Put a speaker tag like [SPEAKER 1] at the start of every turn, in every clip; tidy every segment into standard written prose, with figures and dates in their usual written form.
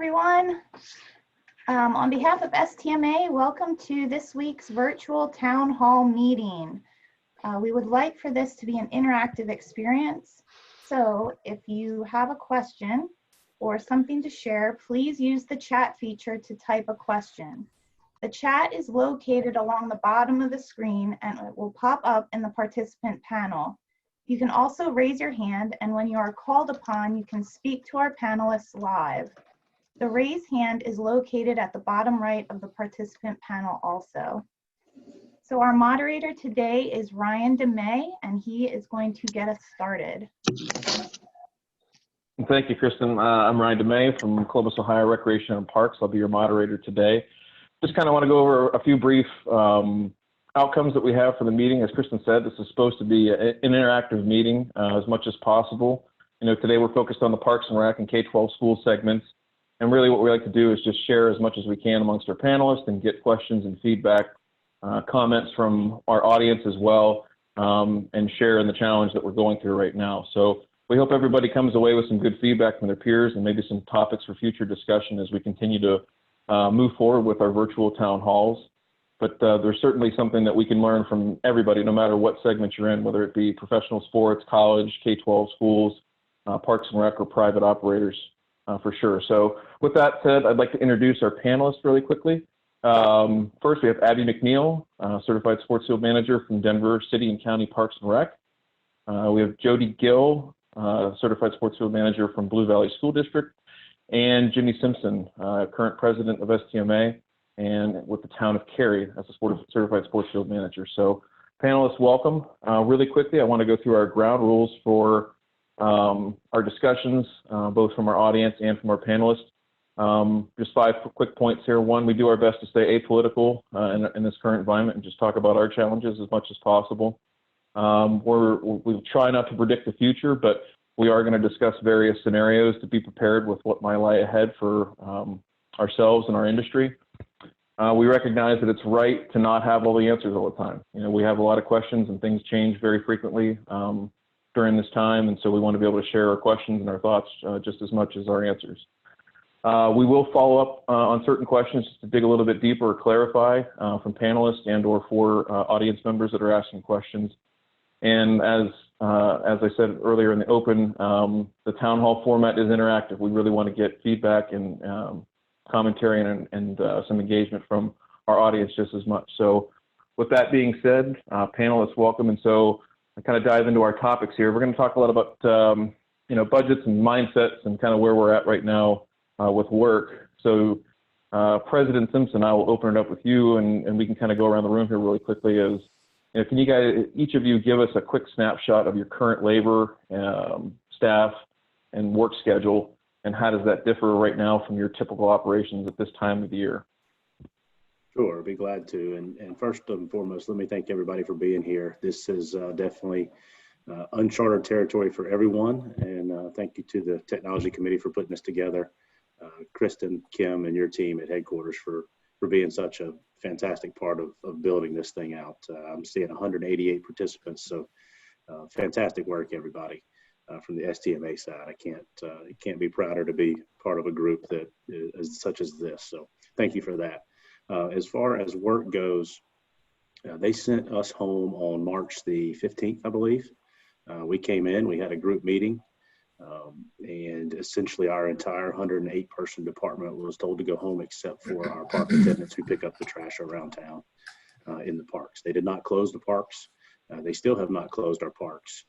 [SPEAKER 1] everyone. On behalf of STMA, welcome to this week's virtual town hall meeting. We would like for this to be an interactive experience. So if you have a question or something to share, please use the chat feature to type a question. The chat is located along the bottom of the screen and it will pop up in the participant panel. You can also raise your hand, and when you are called upon, you can speak to our panelists live. The raise hand is located at the bottom right of the participant panel also. So our moderator today is Ryan DeMay, and he is going to get us started.
[SPEAKER 2] Thank you, Kristen. I'm Ryan DeMay from Columbus, Ohio Recreation and Parks. I'll be your moderator today. Just kind of want to go over a few brief outcomes that we have for the meeting. As Kristen said, this is supposed to be an interactive meeting as much as possible. You know, today we're focused on the Parks and Rec and K-12 school segments. And really what we like to do is just share as much as we can amongst our panelists and get questions and feedback, comments from our audience as well, and share in the challenge that we're going through right now. So we hope everybody comes away with some good feedback from their peers and maybe some topics for future discussion as we continue to move forward with our virtual town halls. But there's certainly something that we can learn from everybody, no matter what segment you're in, whether it be professional sports, college, K-12 schools, Parks and Rec, or private operators. For sure. So with that said, I'd like to introduce our panelists really quickly. First, we have Abby McNeal, Certified Sports Field Manager from Denver City and County Parks and Rec. We have Jody Gill, Certified Sports Field Manager from Blue Valley School District, and Jimmy Simpson, current President of STMA and with the town of Cary as a Certified Sports Field Manager. So panelists, welcome. Really quickly, I want to go through our ground rules for our discussions, both from our audience and from our panelists. Just 5 quick points here. One, we do our best to stay apolitical in this current environment and just talk about our challenges as much as possible. We try not to predict the future, but we are going to discuss various scenarios to be prepared with what might lie ahead for ourselves and our industry. We recognize that it's right to not have all the answers all the time. You know, we have a lot of questions and things change very frequently during this time, and so we want to be able to share our questions and our thoughts just as much as our answers. We will follow up on certain questions just to dig a little bit deeper or clarify from panelists and or for audience members that are asking questions. And as I said earlier in the open, the town hall format is interactive. We really want to get feedback and commentary and some engagement from our audience just as much. So with that being said, panelists, welcome. And so I kind of dive into our topics here. We're going to talk a lot about budgets and mindsets and kind of where we're at right now with work. So President Simpson, I will open it up with you, and we can kind of go around the room here really quickly. As you know, can you guys, each of you, give us a quick snapshot of your current labor, staff, and work schedule, and how does that differ right now from your typical operations at this time of the year?
[SPEAKER 3] Sure, I'd be glad to. And first and foremost, let me thank everybody for being here. This is definitely uncharted territory for everyone. And thank you to the Technology Committee for putting this together. Kristen, Kim, and your team at headquarters for being such a fantastic part of building this thing out. I'm seeing 188 participants, so fantastic work, everybody, from the STMA side. I can't be prouder to be part of a group that is such as this. So thank you for that. As far as work goes, they sent us home on March the 15th, I believe. We came in, we had a group meeting, and essentially our entire 108-person department was told to go home except for our park attendants who pick up the trash around town in the parks. They did not close the parks. They still have not closed our parks.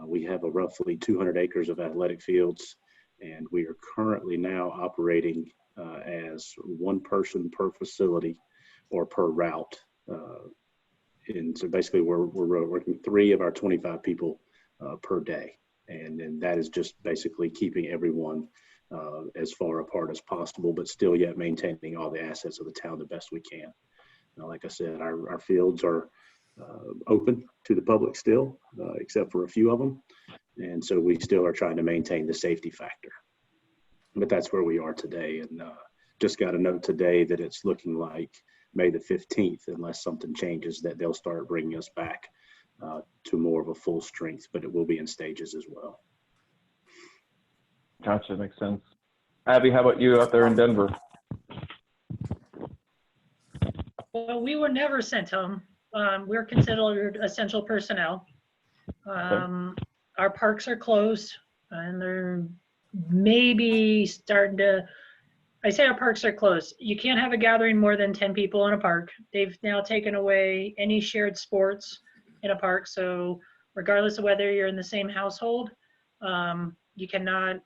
[SPEAKER 3] We have a roughly 200 acres of athletic fields, and we are currently now operating as one person per facility or per route. And so basically we're working 3 of our 25 people per day. And that is just basically keeping everyone as far apart as possible, but still yet maintaining all the assets of the town the best we can. Now, like I said, our fields are open to the public still, except for a few of them. And so we still are trying to maintain the safety factor. But that's where we are today. And just got a note today that it's looking like May the 15th, unless something changes, that they'll start bringing us back to more of a full strength, but it will be in stages as well.
[SPEAKER 2] Gotcha, makes sense. Abby, how about you out there in Denver?
[SPEAKER 4] Well, we were never sent home. We're considered essential personnel. Our parks are closed, and they're maybe starting to, I say our parks are closed. You can't have a gathering more than 10 people in a park. They've now taken away any shared sports in a park. So regardless of whether you're in the same household, you cannot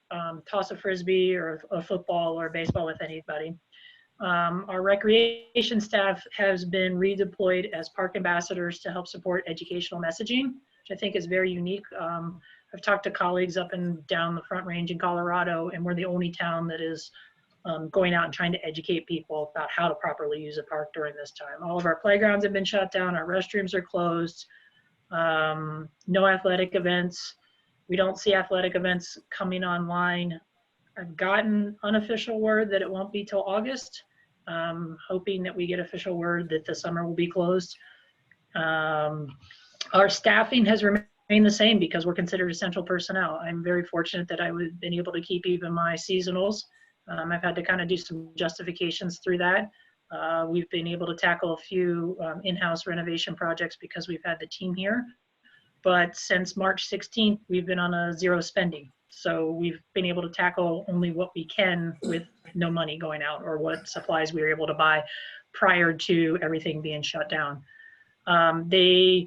[SPEAKER 4] toss a Frisbee or a football or baseball with anybody. Our recreation staff has been redeployed as park ambassadors to help support educational messaging, which I think is very unique. I've talked to colleagues up and down the Front Range in Colorado, and we're the only town that is going out and trying to educate people about how to properly use a park during this time. All of our playgrounds have been shut down, our restrooms are closed, no athletic events. We don't see athletic events coming online. I've gotten unofficial word that it won't be till August, hoping that we get official word that the summer will be closed. Our staffing has remained the same because we're considered essential personnel. I'm very fortunate that I've been able to keep even my seasonals. I've had to kind of do some justifications through that. We've been able to tackle a few in-house renovation projects because we've had the team here. But since March 16th, we've been on a zero spending. So we've been able to tackle only what we can with no money going out, or what supplies we were able to buy prior to everything being shut down. Due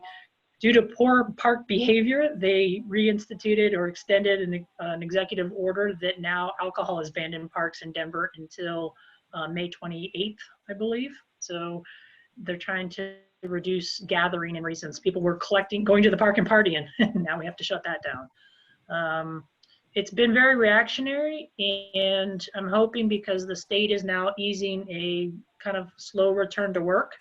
[SPEAKER 4] to poor park behavior, they reinstituted or extended an executive order that now alcohol is banned in parks in Denver until May 28th, I believe. So they're trying to reduce gathering and reasons. People were going to the park and partying, and now we have to shut that down. It's been very reactionary, and I'm hoping because the state is now easing a kind of slow return to work,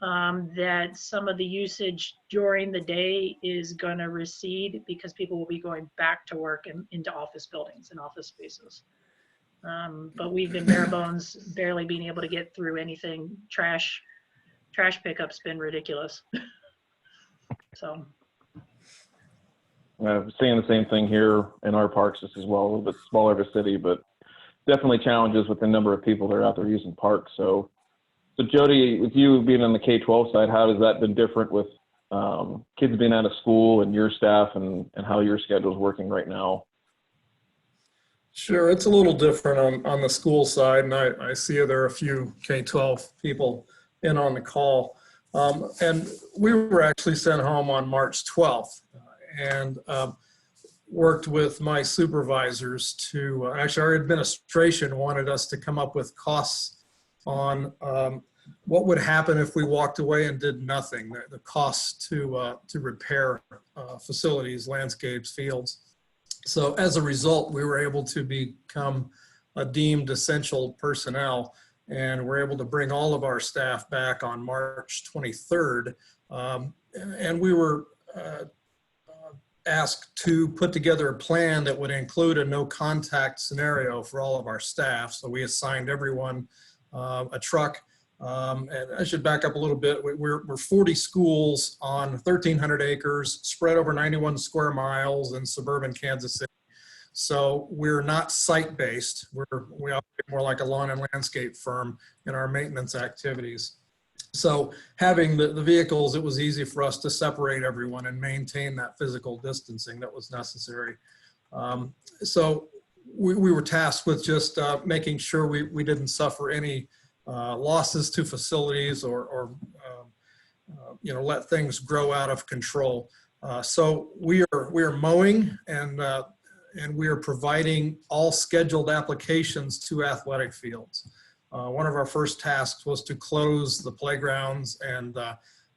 [SPEAKER 4] that some of the usage during the day is going to recede because people will be going back to work and into office buildings and office spaces. But we've been bare bones, barely being able to get through anything. Trash pickup's been ridiculous. So.
[SPEAKER 2] Seeing the same thing here in our parks just as well, a little bit smaller of a city, but definitely challenges with the number of people that are out there using parks. So Jody, with you being on the K-12 side, how has that been different with kids being out of school and your staff and how your schedule is working right now?
[SPEAKER 5] Sure, it's a little different on the school side, and I see there are a few K-12 people in on the call. And we were actually sent home on March 12th. And worked with my supervisors to, actually our administration wanted us to come up with costs on what would happen if we walked away and did nothing, the costs to repair facilities, landscapes, fields. So as a result, we were able to become a deemed essential personnel, and we're able to bring all of our staff back on March 23rd. And we were asked to put together a plan that would include a no contact scenario for all of our staff. So we assigned everyone a truck. And I should back up a little bit. We're 40 schools on 1,300 acres spread over 91 square miles in suburban Kansas City. So we're not site-based. We operate more like a lawn and landscape firm in our maintenance activities. So having the vehicles, it was easy for us to separate everyone and maintain that physical distancing that was necessary. So we were tasked with just making sure we didn't suffer any losses to facilities or let things grow out of control. So we are mowing and we are providing all scheduled applications to athletic fields. One of our first tasks was to close the playgrounds, and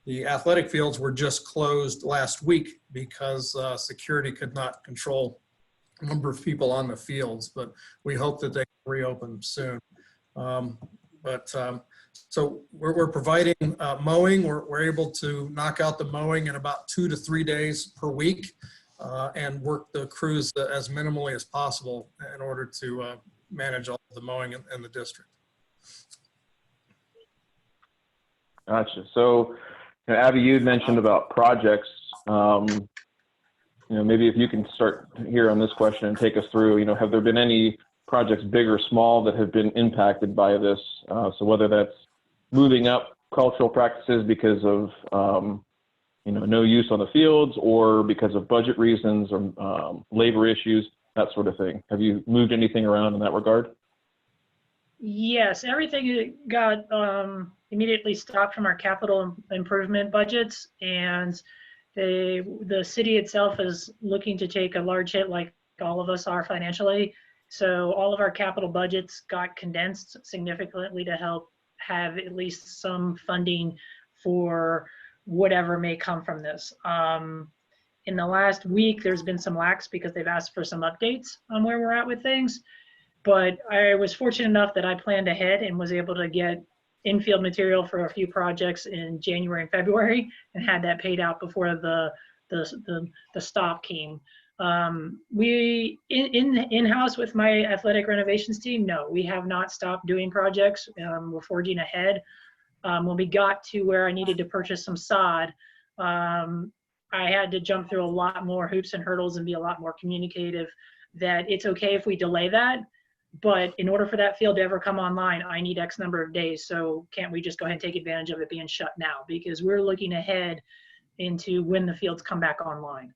[SPEAKER 5] the athletic fields were just closed last week because security could not control the number of people on the fields, but we hope that they can reopen soon. So we're providing mowing. We're able to knock out the mowing in about 2 to 3 days per week and work the crews as minimally as possible in order to manage all the mowing in the district.
[SPEAKER 2] Gotcha. So, Abby, you had mentioned about projects. Maybe if you can start here on this question and take us through, have there been any projects, big or small, that have been impacted by this. So whether that's moving up cultural practices because of no use on the fields, or because of budget reasons, or labor issues, that sort of thing. Have you moved anything around in that regard?
[SPEAKER 4] Yes, everything got immediately stopped from our capital improvement budgets, and the city itself is looking to take a large hit, like all of us are financially. So all of our capital budgets got condensed significantly to help have at least some funding for whatever may come from this. In the last week, there's been some lax because they've asked for some updates on where we're at with things. But I was fortunate enough that I planned ahead and was able to get infield material for a few projects in January and February, and had that paid out before the stop came. We in-house with my athletic renovations team, no, we have not stopped doing projects. We're forging ahead. When we got to where I needed to purchase some sod, I had to jump through a lot more hoops and hurdles and be a lot more communicative that it's okay if we delay that. But in order for that field to ever come online, I need X number of days. So can't we just go ahead and take advantage of it being shut now? Because we're looking ahead into when the fields come back online.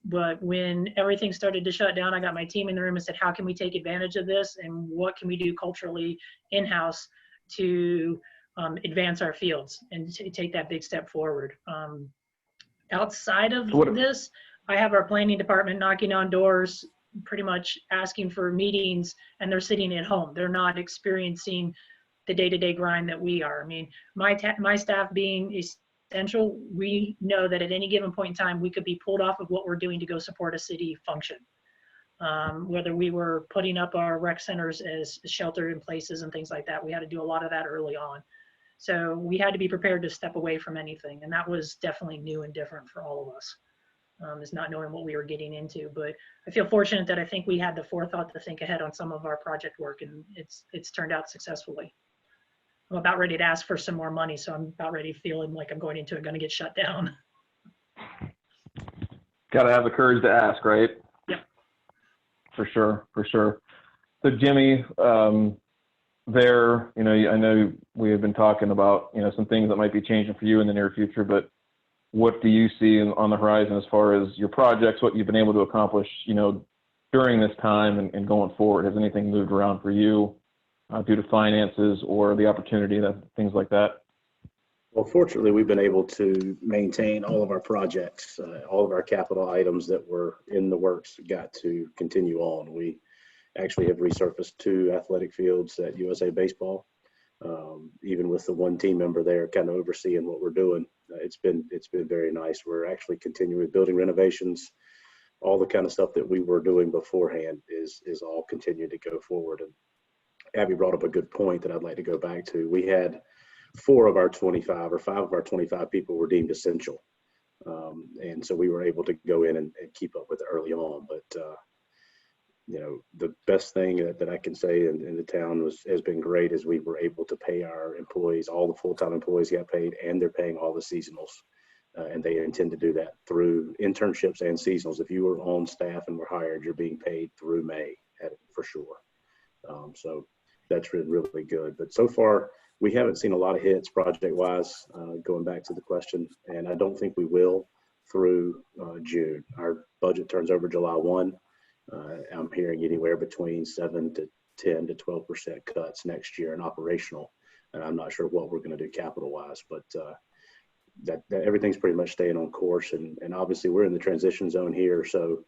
[SPEAKER 4] But when everything started to shut down, I got my team in the room and said, how can we take advantage of this? And what can we do culturally in-house to advance our fields and take that big step forward? Outside of this, I have our planning department knocking on doors, pretty much asking for meetings, and they're sitting at home. They're not experiencing the day-to-day grind that we are. I mean, my staff being essential, we know that at any given point in time, we could be pulled off of what we're doing to go support a city function. Whether we were putting up our rec centers as shelter in places and things like that, we had to do a lot of that early on. So we had to be prepared to step away from anything. And that was definitely new and different for all of us, is not knowing what we were getting into. But I feel fortunate that I think we had the forethought to think ahead on some of our project work, and it's turned out successfully. I'm about ready to ask for some more money, so I'm about ready feeling like I'm going into it, going to get shut down.
[SPEAKER 2] Got to have the courage to ask, right?
[SPEAKER 4] Yep.
[SPEAKER 2] For sure, for sure. So Jimmy, I know we have been talking about, some things that might be changing for you in the near future, but what do you see on the horizon as far as your projects, what you've been able to accomplish, during this time and going forward? Has anything moved around for you due to finances or the opportunity, things like that?
[SPEAKER 3] Well, fortunately, we've been able to maintain all of our projects, all of our capital items that were in the works got to continue on. We actually have resurfaced 2 athletic fields at USA Baseball, even with the one team member there kind of overseeing what we're doing. It's been very nice. We're actually continuing with building renovations. All the kind of stuff that we were doing beforehand is all continued to go forward. And Abby brought up a good point that I'd like to go back to. We had 4 of our 25 or 5 of our 25 people were deemed essential. And so we were able to go in and keep up with it early on. But the best thing that I can say in the town has been great is we were able to pay our employees. All the full-time employees got paid, and they're paying all the seasonals. And they intend to do that through internships and seasonals. If you were on staff and were hired, you're being paid through May for sure. So that's really good. But so far, we haven't seen a lot of hits project-wise, going back to the question, and I don't think we will through June. Our budget turns over July 1. I'm hearing anywhere between 7 to 10 to 12% cuts next year in operational, and I'm not sure what we're going to do capital-wise, but that everything's pretty much staying on course. And obviously we're in the transition zone here, so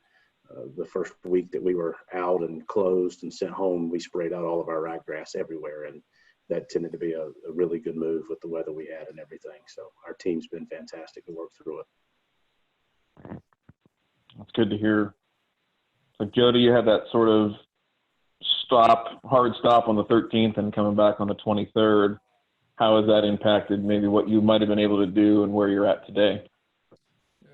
[SPEAKER 3] the first week that we were out and closed and sent home, we sprayed out all of our ryegrass everywhere, and that tended to be a really good move with the weather we had and everything. So our team's been fantastic to work through it.
[SPEAKER 2] That's good to hear. So Jody, you had that sort of hard stop on the 13th and coming back on the 23rd. How has that impacted maybe what you might have been able to do and where you're at today?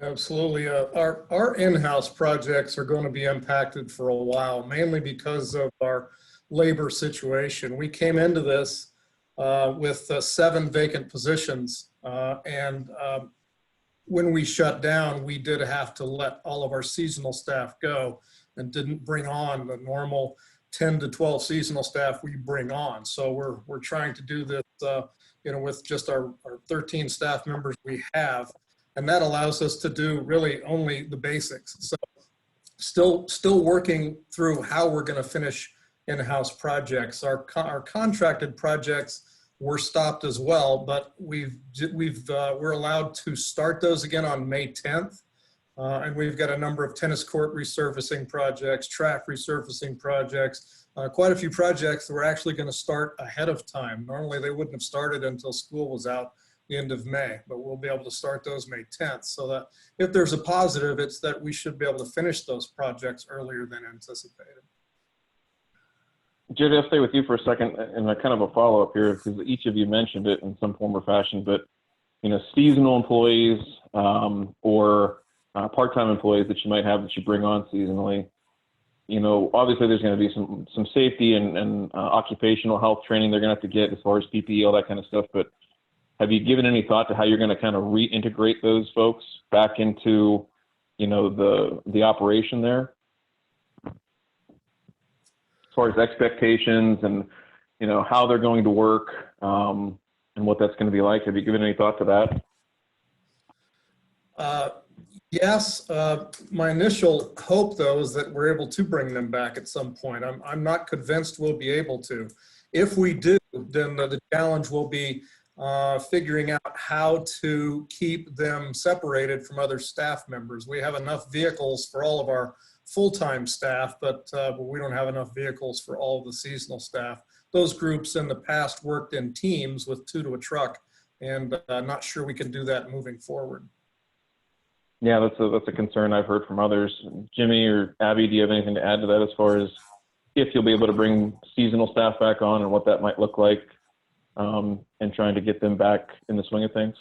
[SPEAKER 5] Absolutely. Our in-house projects are going to be impacted for a while, mainly because of our labor situation. We came into this with 7 vacant positions, and when we shut down, we did have to let all of our seasonal staff go and didn't bring on the normal 10 to 12 seasonal staff we bring on. So we're trying to do this, with just our 13 staff members we have, and that allows us to do really only the basics. So still working through how we're going to finish in-house projects. Our contracted projects were stopped as well, but we're allowed to start those again on May 10th. And we've got a number of tennis court resurfacing projects, track resurfacing projects, quite a few projects that we're actually going to start ahead of time. Normally they wouldn't have started until school was out the end of May, but we'll be able to start those May 10th. So that if there's a positive, it's that we should be able to finish those projects earlier than anticipated.
[SPEAKER 2] Jody, I'll stay with you for a second and a kind of a follow-up here, because each of you mentioned it in some form or fashion, but seasonal employees or part-time employees that you might have that you bring on seasonally, obviously there's going to be some safety and occupational health training they're going to have to get as far as PPE, all that kind of stuff. But have you given any thought to how you're going to kind of reintegrate those folks back into, the operation there? As far as expectations and, how they're going to work and what that's going to be like. Have you given any thought to that?
[SPEAKER 5] Yes, my initial hope though is that we're able to bring them back at some point. I'm not convinced we'll be able to. If we do, then the challenge will be figuring out how to keep them separated from other staff members. We have enough vehicles for all of our full-time staff, but we don't have enough vehicles for all of the seasonal staff. Those groups in the past worked in teams with 2 to a truck, and I'm not sure we can do that moving forward.
[SPEAKER 2] Yeah, that's a concern I've heard from others. Jimmy or Abby, do you have anything to add to that as far as if you'll be able to bring seasonal staff back on and what that might look like and trying to get them back in the swing of things?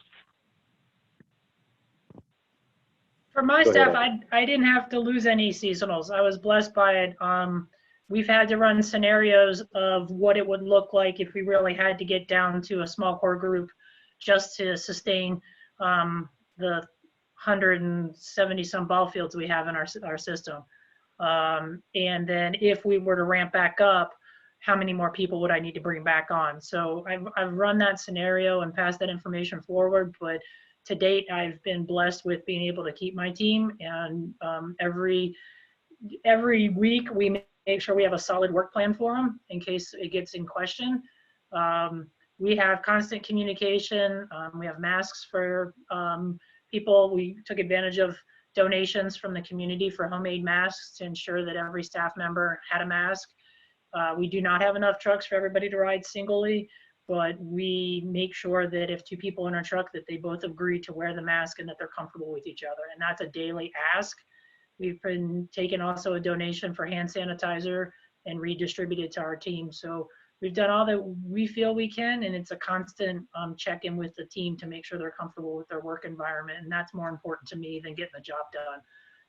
[SPEAKER 4] For my staff, I didn't have to lose any seasonals. I was blessed by it. We've had to run scenarios of what it would look like if we really had to get down to a small core group just to sustain the 170 some ball fields we have in our system. And then if we were to ramp back up, how many more people would I need to bring back on? So I've run that scenario and passed that information forward, but to date, I've been blessed with being able to keep my team, and every week we make sure we have a solid work plan for them in case it gets in question. We have constant communication. We have masks for people. We took advantage of donations from the community for homemade masks to ensure that every staff member had a mask. We do not have enough trucks for everybody to ride singly, but we make sure that if 2 people in our truck, that they both agree to wear the mask and that they're comfortable with each other. And that's a daily ask. We've been taking also a donation for hand sanitizer and redistributed to our team. So we've done all that we feel we can, and it's a constant check-in with the team to make sure they're comfortable with their work environment. And that's more important to me than getting the job done,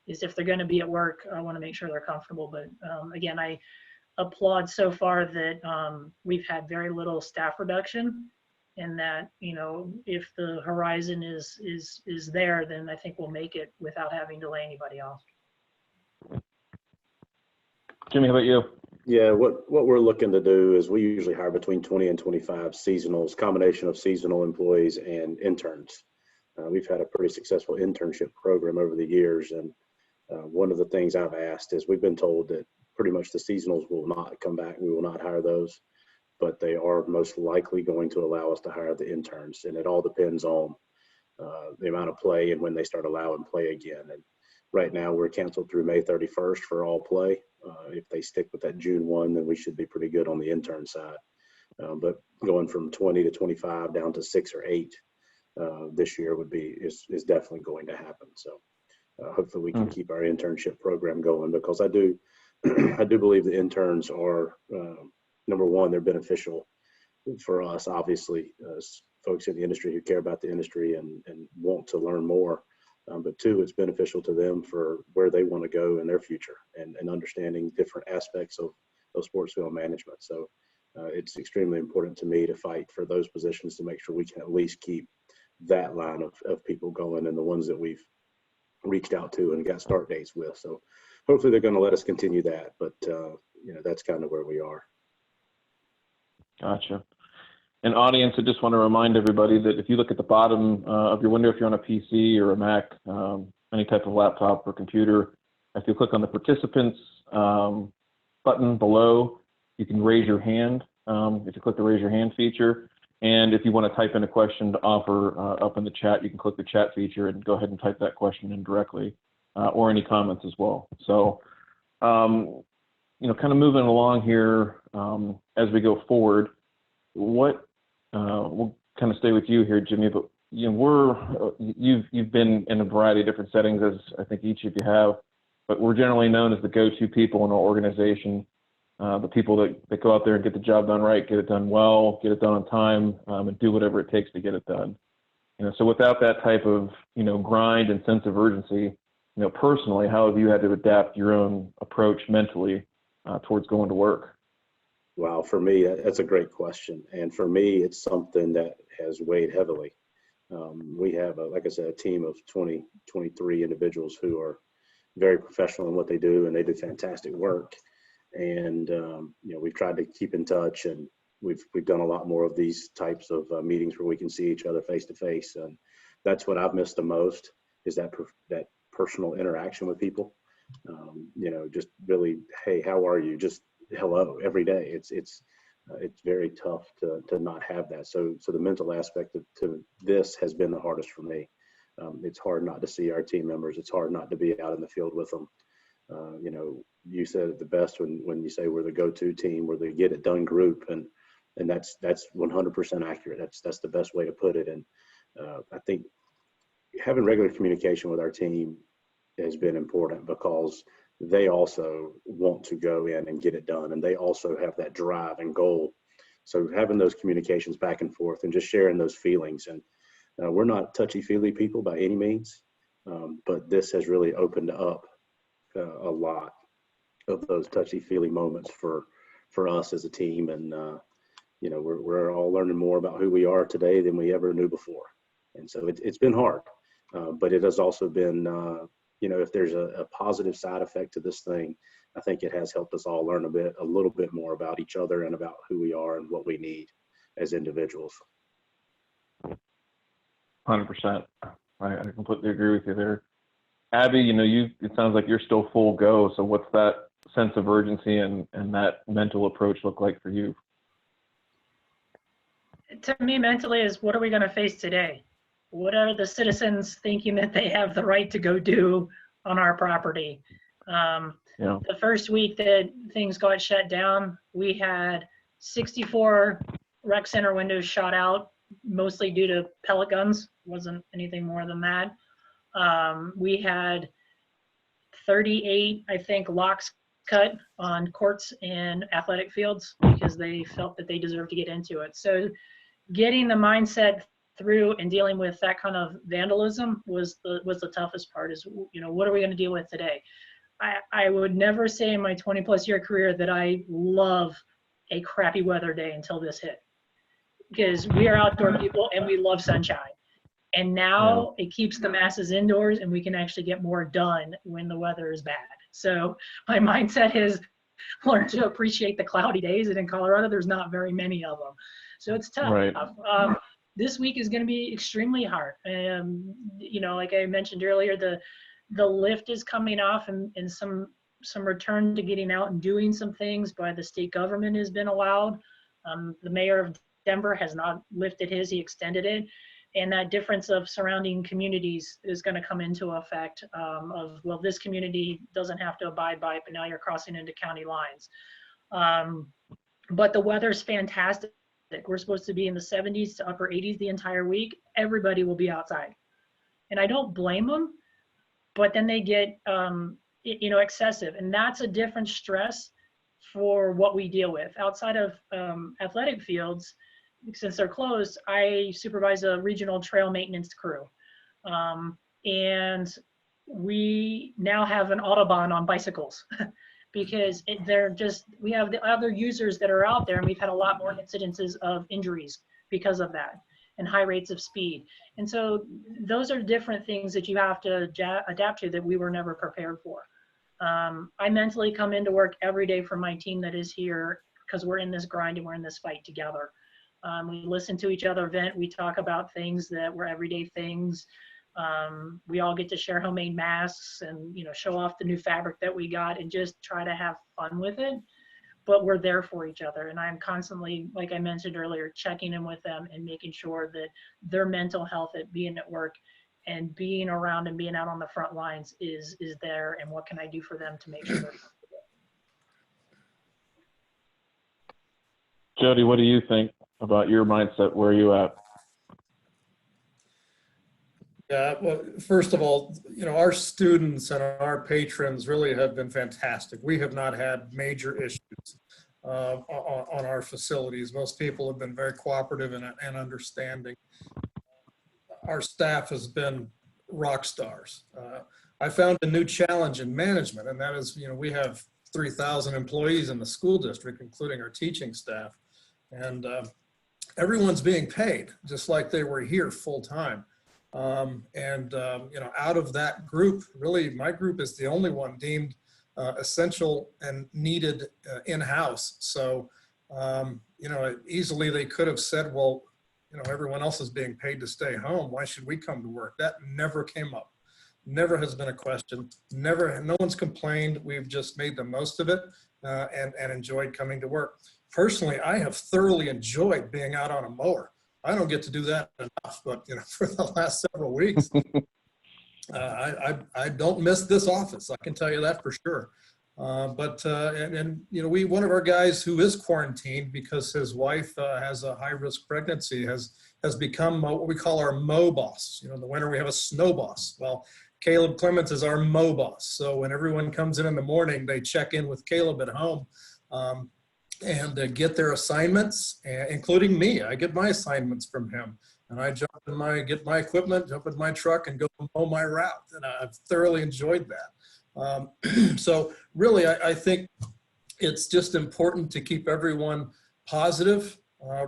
[SPEAKER 4] is if they're going to be at work, I want to make sure they're comfortable. But again, I applaud so far that we've had very little staff reduction, and that, if the horizon is there, then I think we'll make it without having to lay anybody off.
[SPEAKER 2] Jimmy, how about you?
[SPEAKER 3] Yeah, what we're looking to do is we usually hire between 20 and 25 seasonals, combination of seasonal employees and interns. We've had a pretty successful internship program over the years, and one of the things I've asked is, we've been told that pretty much the seasonals will not come back. We will not hire those, but they are most likely going to allow us to hire the interns, and it all depends on the amount of play and when they start allowing play again. And right now we're canceled through May 31st for all play. If they stick with that June 1, then we should be pretty good on the intern side. But going from 20 to 25 down to 6 or 8 this year is definitely going to happen. So hopefully we can keep our internship program going, because I do believe the interns are, number one, they're beneficial for us, obviously, as folks in the industry who care about the industry and want to learn more. But 2, it's beneficial to them for where they want to go in their future and understanding different aspects of sports field management. So it's extremely important to me to fight for those positions to make sure we can at least keep that line of people going, and the ones that we've reached out to and got start dates with. So hopefully they're going to let us continue that. But that's kind of where we are.
[SPEAKER 2] Gotcha. And audience, I just want to remind everybody that if you look at the bottom of your window, if you're on a PC or a Mac, any type of laptop or computer, if you click on the participants button below, you can raise your hand. If you click the raise your hand feature, and if you want to type in a question to offer up in the chat, you can click the chat feature and go ahead and type that question in directly, or any comments as well. So, kind of moving along here as we go forward, what we'll kind of stay with you here, Jimmy, but you've been in a variety of different settings, as I think each of you have, but we're generally known as the go-to people in our organization, the people that go out there and get the job done right, get it done well, get it done on time, and do whatever it takes to get it done. So without that type of grind and sense of urgency, personally, how have you had to adapt your own approach mentally towards going to work?
[SPEAKER 3] Wow, for me, that's a great question. And for me, it's something that has weighed heavily. We have, like I said, a team of 23 individuals who are very professional in what they do, and they do fantastic work. And, we've tried to keep in touch, and we've done a lot more of these types of meetings where we can see each other face to face. And that's what I've missed the most, is that personal interaction with people. Just really, hey, how are you? Just hello every day. It's very tough to not have that. So the mental aspect to this has been the hardest for me. It's hard not to see our team members. It's hard not to be out in the field with them. You said it the best when you say we're the go-to team, we're the get it done group, and that's 100% accurate. That's the best way to put it. And I think having regular communication with our team has been important, because they also want to go in and get it done, and they also have that drive and goal. So having those communications back and forth and just sharing those feelings, and we're not touchy-feely people by any means, but this has really opened up a lot of those touchy-feely moments for us as a team. And we're all learning more about who we are today than we ever knew before. And so it's been hard, but it has also been if there's a positive side effect to this thing, I think it has helped us all learn a little bit more about each other and about who we are and what we need as individuals.
[SPEAKER 2] 100%. I completely agree with you there. Abby, it sounds like you're still full go. So what's that sense of urgency and that mental approach look like for you?
[SPEAKER 4] To me, mentally, is what are we going to face today? What are the citizens thinking that they have the right to go do on our property? The first week that things got shut down, we had 64 rec center windows shot out, mostly due to pellet guns. Wasn't anything more than that. We had 38, I think, locks cut on courts and athletic fields because they felt that they deserved to get into it. So getting the mindset through and dealing with that kind of vandalism was the toughest part. Is what are we going to deal with today? I would never say in my 20+ year career that I love a crappy weather day until this hit, because we are outdoor people and we love sunshine. And now it keeps the masses indoors, and we can actually get more done when the weather is bad. So my mindset has learned to appreciate the cloudy days, and in Colorado there's not very many of them. So it's tough.
[SPEAKER 2] Right.
[SPEAKER 4] This week is going to be extremely hard. Like I mentioned earlier, the lift is coming off, and some return to getting out and doing some things by the state government has been allowed. The mayor of Denver has not lifted his, he extended it. And that difference of surrounding communities is going to come into effect this community doesn't have to abide by it, but now you're crossing into county lines. But the weather's fantastic. We're supposed to be in the 70s to upper 80s the entire week. Everybody will be outside. And I don't blame them, but then they get, excessive. And that's a different stress for what we deal with. Outside of athletic fields, since they're closed, I supervise a regional trail maintenance crew. And we now have an Autobahn on bicycles because we have the other users that are out there, and we've had a lot more incidences of injuries because of that, and high rates of speed. And so those are different things that you have to adapt to that we were never prepared for. I mentally come into work every day for my team that is here because we're in this grind and we're in this fight together. We listen to each other vent. We talk about things that were everyday things. We all get to share homemade masks and, you know, show off the new fabric that we got and just try to have fun with it. But we're there for each other. And I'm constantly, like I mentioned earlier, checking in with them and making sure that their mental health at being at work and being around and being out on the front lines is there, and what can I do for them to make sure they're comfortable.
[SPEAKER 2] Jody, what do you think about your mindset? Where are you at?
[SPEAKER 5] Yeah, well, first of all, you know, our students and our patrons really have been fantastic. We have not had major issues on our facilities. Most people have been very cooperative and understanding. Our staff has been rock stars. I found a new challenge in management, and that is, you know, we have 3,000 employees in the school district, including our teaching staff, and everyone's being paid just like they were here full time. You know, out of that group, really, my group is the only one deemed essential and needed in-house. So, you know, easily they could have said, well, you know, everyone else is being paid to stay home. Why should we come to work? That never came up. Never has been a question. Never, no one's complained. We've just made the most of it and enjoyed coming to work. Personally, I have thoroughly enjoyed being out on a mower. I don't get to do that enough, but you know, for the last several weeks, I don't miss this office. I can tell you that for sure. You know, one of our guys who is quarantined because his wife has a high-risk pregnancy has become what we call our mow boss. You know, in the winter we have a snow boss. Well, Caleb Clements is our mow boss. So when everyone comes in the morning, they check in with Caleb at home and get their assignments, including me. I get my assignments from him, and I get my equipment, jump in my truck, and go mow my route. And I've thoroughly enjoyed that. So really, I think it's just important to keep everyone positive,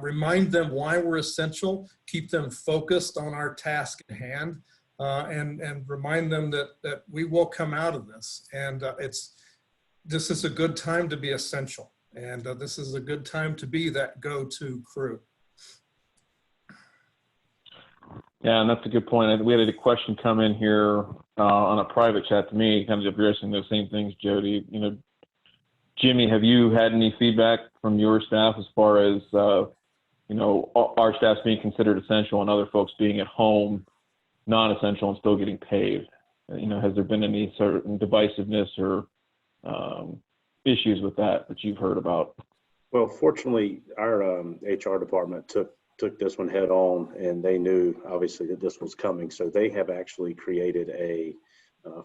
[SPEAKER 5] remind them why we're essential, keep them focused on our task at hand, and remind them that we will come out of this. And this is a good time to be essential. And this is a good time to be that go-to crew.
[SPEAKER 2] Yeah, and that's a good point. We had a question come in here on a private chat to me, kind of addressing those same things, Jody. You know, Jimmy, have you had any feedback from your staff as far as, you know, our staff being considered essential and other folks being at home non-essential and still getting paid? You know, has there been any sort of divisiveness or issues with that you've heard about?
[SPEAKER 3] Well, fortunately, our HR department took this one head on, and they knew obviously that this was coming. So they have actually created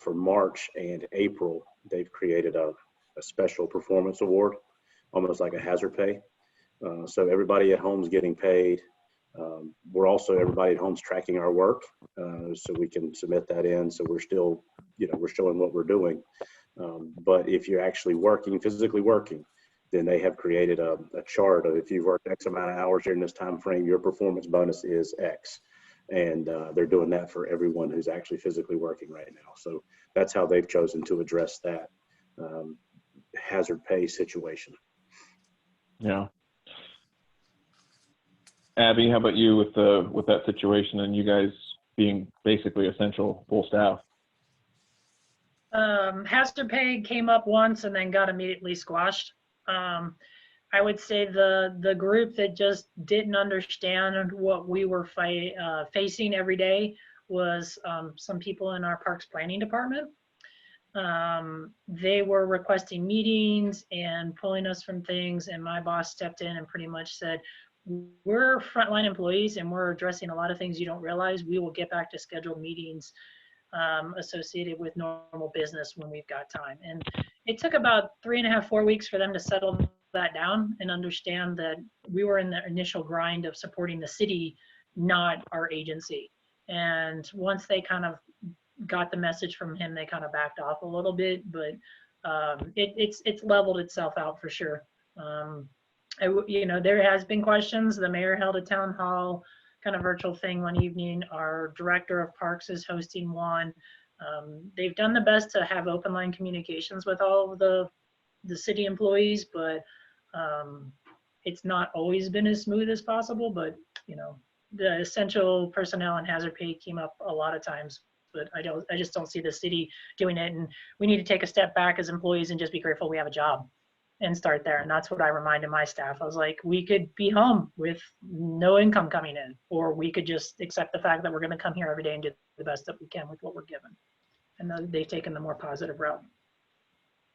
[SPEAKER 3] for March and April, they've created a special performance award, almost like a hazard pay. So everybody at home's getting paid. Everybody at home's tracking our work, so we can submit that in. So we're still, you know, we're showing what we're doing. But if you're actually physically working, then they have created a chart of, if you've worked X amount of hours during this time frame, your performance bonus is X. And they're doing that for everyone who's actually physically working right now. So that's how they've chosen to address that hazard pay situation.
[SPEAKER 2] Yeah. Abby, how about you with that situation and you guys being basically essential full staff?
[SPEAKER 4] Hazard pay came up once and then got immediately squashed. I would say the group that just didn't understand what we were facing every day was some people in our parks planning department. They were requesting meetings and pulling us from things, and my boss stepped in and pretty much said, we're frontline employees and we're addressing a lot of things you don't realize. We will get back to scheduled meetings associated with normal business when we've got time. And it took about 3.5, 4 weeks for them to settle that down and understand that we were in the initial grind of supporting the city, not our agency. And once they kind of got the message from him, they kind of backed off a little bit, but it's leveled itself out for sure. You know, there has been questions. The mayor held a town hall kind of virtual thing one evening. Our director of parks is hosting one. They've done the best to have open line communications with all of the city employees, but it's not always been as smooth as possible. But you know, the essential personnel and hazard pay came up a lot of times, but I just don't see the city doing it. And we need to take a step back as employees and just be grateful we have a job and start there. And that's what I reminded my staff. I was like, we could be home with no income coming in, or we could just accept the fact that we're going to come here every day and do the best that we can with what we're given. And they've taken the more positive route.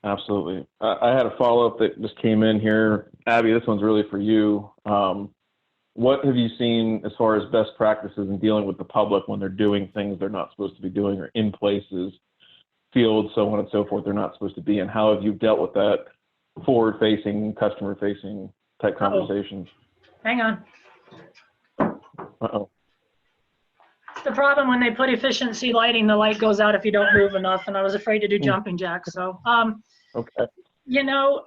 [SPEAKER 2] Absolutely. I had a follow-up that just came in here. Abby, this one's really for you. What have you seen as far as best practices in dealing with the public when they're doing things they're not supposed to be doing, or in places, fields, so on and so forth, they're not supposed to be in? How have you dealt with that forward-facing, customer-facing type conversations?
[SPEAKER 4] Hang on.
[SPEAKER 2] Uh-oh.
[SPEAKER 4] It's the problem when they put efficiency lighting, the light goes out if you don't move enough, and I was afraid to do jumping jacks. So,
[SPEAKER 2] Okay.
[SPEAKER 4] you know,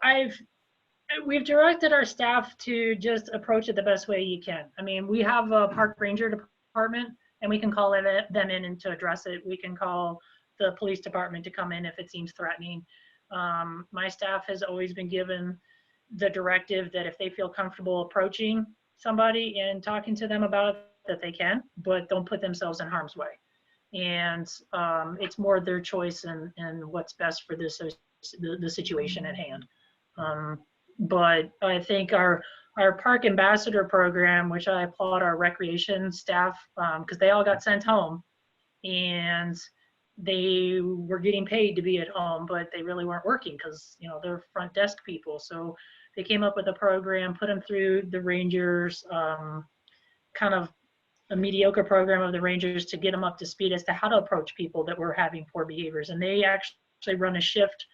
[SPEAKER 4] we've directed our staff to just approach it the best way you can. I mean, we have a park ranger department, and we can call them in and to address it. We can call the police department to come in if it seems threatening. My staff has always been given the directive that if they feel comfortable approaching somebody and talking to them about it, that they can, but don't put themselves in harm's way. And it's more their choice and what's best for the situation at hand. But I think our park ambassador program, which I applaud our recreation staff, because they all got sent home and they were getting paid to be at home, but they really weren't working because, you know, they're front desk people. So they came up with a program, put them through the Rangers, kind of a mediocre program of the Rangers to get them up to speed as to how to approach people that were having poor behaviors. And they actually run a shift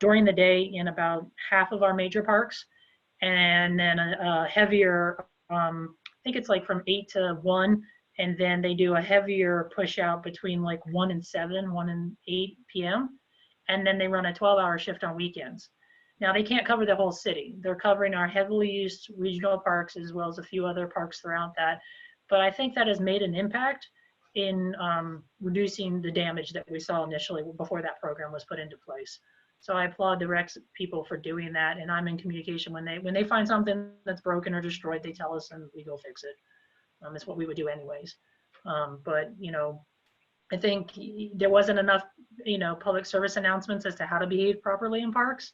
[SPEAKER 4] during the day in about half of our major parks, and then a heavier, I think it's like from 8 to 1, and then they do a heavier push out between like 1 and 7, 1 and 8 p.m. And then they run a 12-hour shift on weekends. Now they can't cover the whole city. They're covering our heavily used regional parks as well as a few other parks throughout that. But I think that has made an impact in reducing the damage that we saw initially before that program was put into place. So I applaud the Rex people for doing that, and I'm in communication when they find something that's broken or destroyed, they tell us and we go fix it. It's what we would do anyways. But you know, I think there wasn't enough, you know, public service announcements as to how to behave properly in parks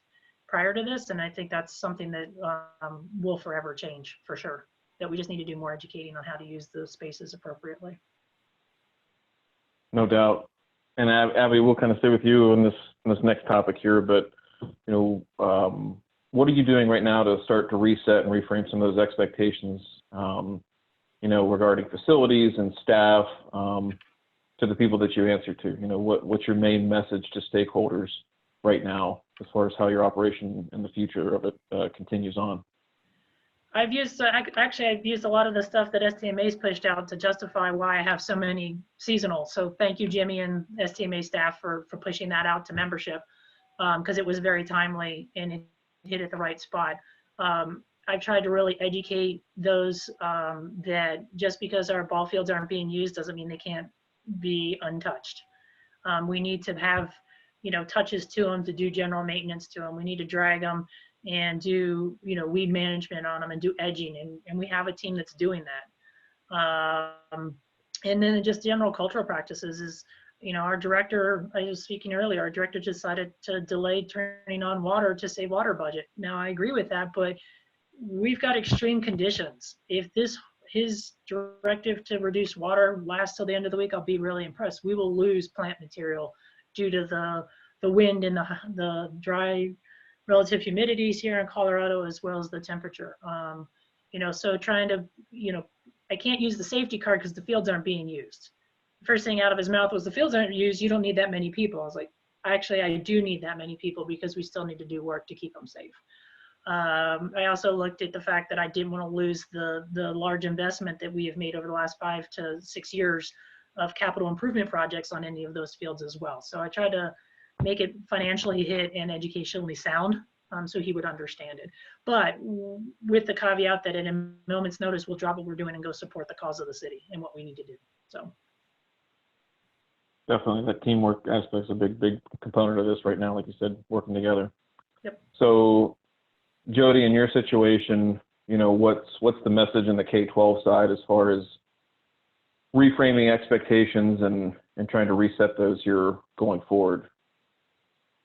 [SPEAKER 4] prior to this, and I think that's something that will forever change for sure. That we just need to do more educating on how to use those spaces appropriately.
[SPEAKER 2] No doubt. And Abby, we'll kind of stay with you on this next topic here, but you know, what are you doing right now to start to reset and reframe some of those expectations, you know, regarding facilities and staff, to the people that you answer to? You know, what's your main message to stakeholders right now as far as how your operation and the future of it continues on?
[SPEAKER 4] I've used a lot of the stuff that STMA's pushed out to justify why I have so many seasonal. So thank you, Jimmy and STMA staff for pushing that out to membership, because it was very timely and it hit at the right spot. I've tried to really educate those that just because our ball fields aren't being used doesn't mean they can't be untouched. We need to have, you know, touches to them to do general maintenance to them. We need to drag them and do, you know, weed management on them and do edging, and we have a team that's doing that. And then just general cultural practices is, you know, our director, I was speaking earlier, our director decided to delay turning on water to save water budget. Now I agree with that, but we've got extreme conditions. If his directive to reduce water lasts till the end of the week, I'll be really impressed. We will lose plant material due to the wind and the dry relative humidities here in Colorado, as well as the temperature. You know, so trying to, you know, I can't use the safety card because the fields aren't being used. The first thing out of his mouth was, the fields aren't used, you don't need that many people. I was like, actually, I do need that many people because we still need to do work to keep them safe. I also looked at the fact that I didn't want to lose the large investment that we have made over the last 5 to 6 years of capital improvement projects on any of those fields as well. So I tried to make it financially hit and educationally sound, so he would understand it. But with the caveat that at a moment's notice, we'll drop what we're doing and go support the cause of the city and what we need to do. So.
[SPEAKER 2] Definitely, that teamwork aspect is a big component of this right now, like you said, working together.
[SPEAKER 4] Yep.
[SPEAKER 2] So, Jody, in your situation, what's the message in the K-12 side as far as reframing expectations and trying to reset those here going forward?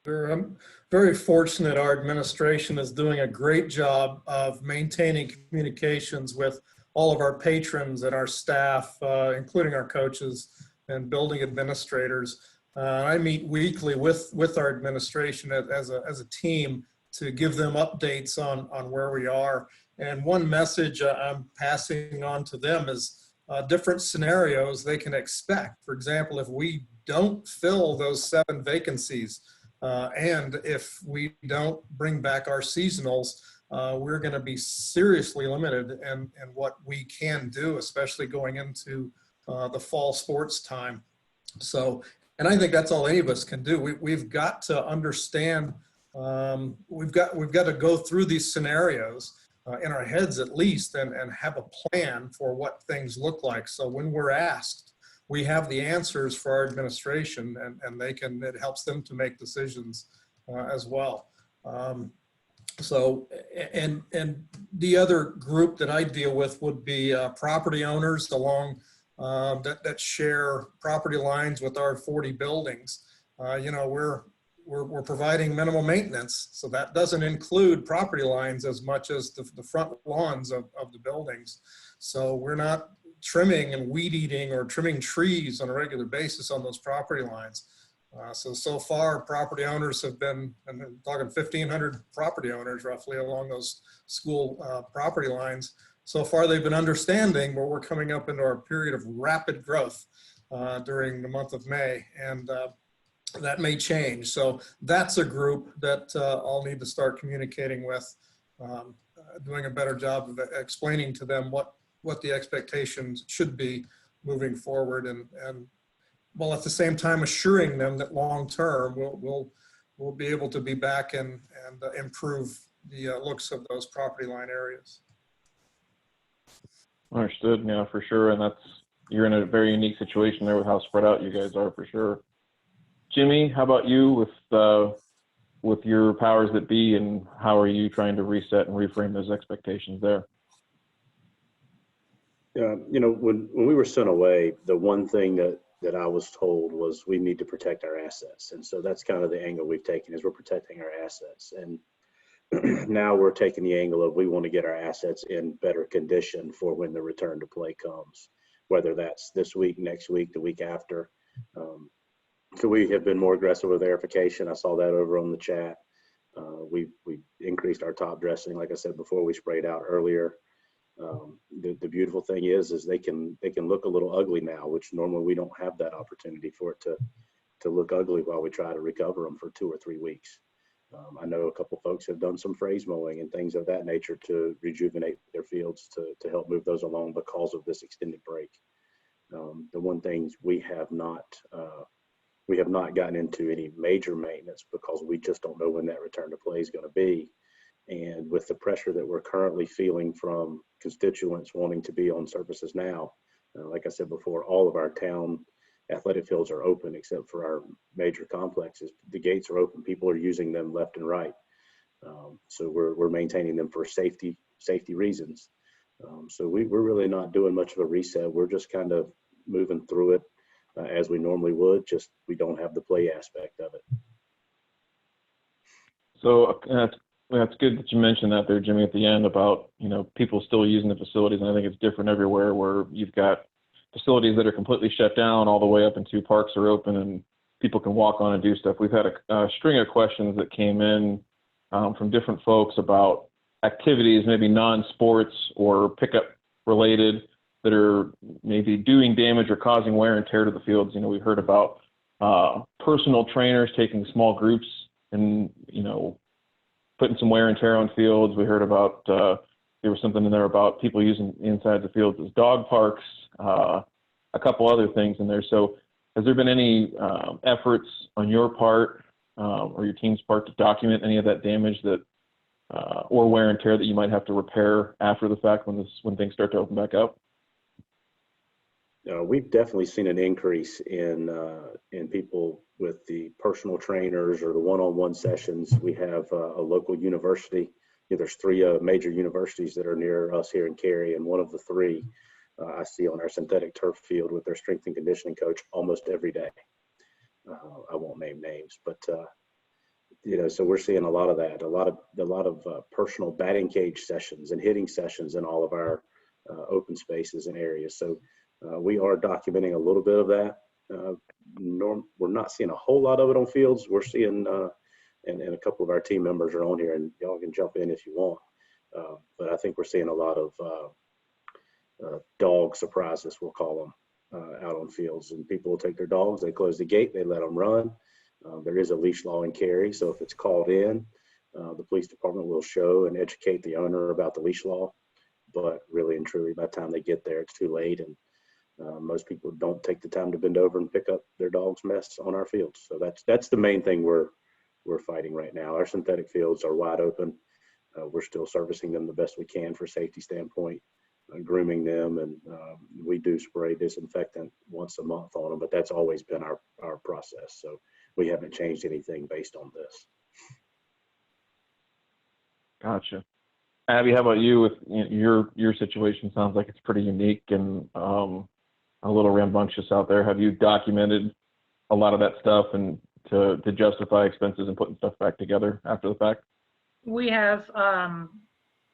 [SPEAKER 5] I'm very fortunate our administration is doing a great job of maintaining communications with all of our patrons and our staff, including our coaches and building administrators. I meet weekly with our administration as a team to give them updates on where we are. And one message I'm passing on to them is different scenarios they can expect. For example, if we don't fill those 7 vacancies, and if we don't bring back our seasonals, we're going to be seriously limited in what we can do, especially going into the fall sports time. So, and I think that's all any of us can do. We've got to understand, we've got to go through these scenarios in our heads at least, and have a plan for what things look like. So when we're asked, we have the answers for our administration, and it helps them to make decisions as well. So, and the other group that I deal with would be property owners along that share property lines with our 40 buildings. We're providing minimal maintenance, so that doesn't include property lines as much as the front lawns of the buildings. So we're not trimming and weed eating or trimming trees on a regular basis on those property lines. So far, property owners have been, and I'm talking 1,500 property owners roughly along those school property lines. So far, they've been understanding, but we're coming up into our period of rapid growth during the month of May, and that may change. So that's a group that I'll need to start communicating with, doing a better job of explaining to them what the expectations should be moving forward, and while at the same time assuring them that long term we'll be able to be back and improve the looks of those property line areas.
[SPEAKER 2] Understood. Yeah, for sure. And you're in a very unique situation there with how spread out you guys are, for sure. Jimmy, how about you with your powers that be, and how are you trying to reset and reframe those expectations there?
[SPEAKER 3] When we were sent away, the one thing that I was told was we need to protect our assets. And so that's kind of the angle we've taken, is we're protecting our assets. And now we're taking the angle of we want to get our assets in better condition for when the return to play comes, whether that's this week, next week, the week after. So we have been more aggressive with verification. I saw that over on the chat. We increased our top dressing. Like I said before, we sprayed out earlier. The beautiful thing is they can look a little ugly now, which normally we don't have that opportunity for it to look ugly while we try to recover them for 2 or 3 weeks. I know a couple folks have done some phrase mowing and things of that nature to rejuvenate their fields to help move those along because of this extended break. The one thing we have not gotten into any major maintenance because we just don't know when that return to play is going to be. And with the pressure that we're currently feeling from constituents wanting to be on surfaces now, like I said before, all of our town athletic fields are open except for our major complexes. The gates are open. People are using them left and right. So we're maintaining them for safety reasons. So we're really not doing much of a reset. We're just kind of moving through it as we normally would, just we don't have the play aspect of it.
[SPEAKER 2] So that's good that you mentioned that there, Jimmy, at the end about, people still using the facilities. And I think it's different everywhere, where you've got facilities that are completely shut down all the way up into parks are open and people can walk on and do stuff. We've had a string of questions that came in from different folks about activities, maybe non-sports or pickup related, that are maybe doing damage or causing wear and tear to the fields. We heard about personal trainers taking small groups and, putting some wear and tear on fields. We heard about, there was something in there about people using inside the fields as dog parks, a couple other things in there. So has there been any efforts on your part or your team's part to document any of that damage that or wear and tear that you might have to repair after the fact when things start to open back up?
[SPEAKER 3] We've definitely seen an increase in people with the personal trainers or the one-on-one sessions. We have a local university. There's 3 major universities that are near us here in Cary, and one of the 3 I see on our synthetic turf field with their strength and conditioning coach almost every day. I won't name names, but so we're seeing a lot of that, a lot of personal batting cage sessions and hitting sessions in all of our open spaces and areas. So we are documenting a little bit of that. We're not seeing a whole lot of it on fields. We're seeing, and a couple of our team members are on here, and y'all can jump in if you want. But I think we're seeing a lot of dog surprises, we'll call them, out on fields. And people will take their dogs, they close the gate, they let them run. There is a leash law in Cary, so if it's called in, the police department will show and educate the owner about the leash law. But really and truly, by the time they get there, it's too late, and most people don't take the time to bend over and pick up their dog's mess on our fields. So that's the main thing we're fighting right now. Our synthetic fields are wide open. We're still servicing them the best we can for safety standpoint, grooming them, and we do spray disinfectant once a month on them. But that's always been our process. So we haven't changed anything based on this.
[SPEAKER 2] Gotcha. Abby, how about you? With your situation, sounds like it's pretty unique and a little rambunctious out there. Have you documented a lot of that stuff and to justify expenses and putting stuff back together after the fact?
[SPEAKER 4] We have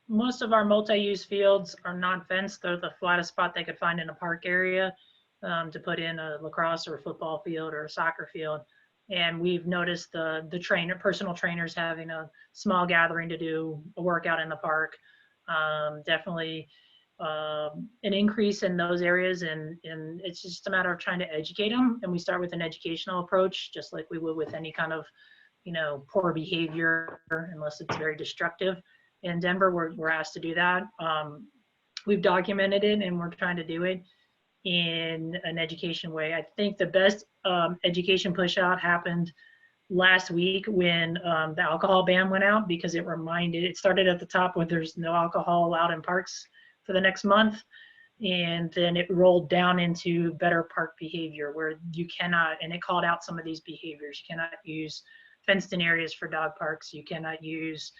[SPEAKER 4] most of our multi-use fields are non-fenced. They're the flattest spot they could find in a park area to put in a lacrosse or a football field or a soccer field. And we've noticed the personal trainers having a small gathering to do a workout in the park. Definitely an increase in those areas, and it's just a matter of trying to educate them. And we start with an educational approach, just like we would with any kind of, poor behavior, unless it's very destructive. In Denver, we're asked to do that. We've documented it, and we're trying to do it in an education way. I think the best education push out happened last week when the alcohol ban went out, because it started at the top where there's no alcohol allowed in parks for the next month. And then it rolled down into better park behavior where you cannot, and it called out some of these behaviors. You cannot use fenced in areas for dog parks. You cannot use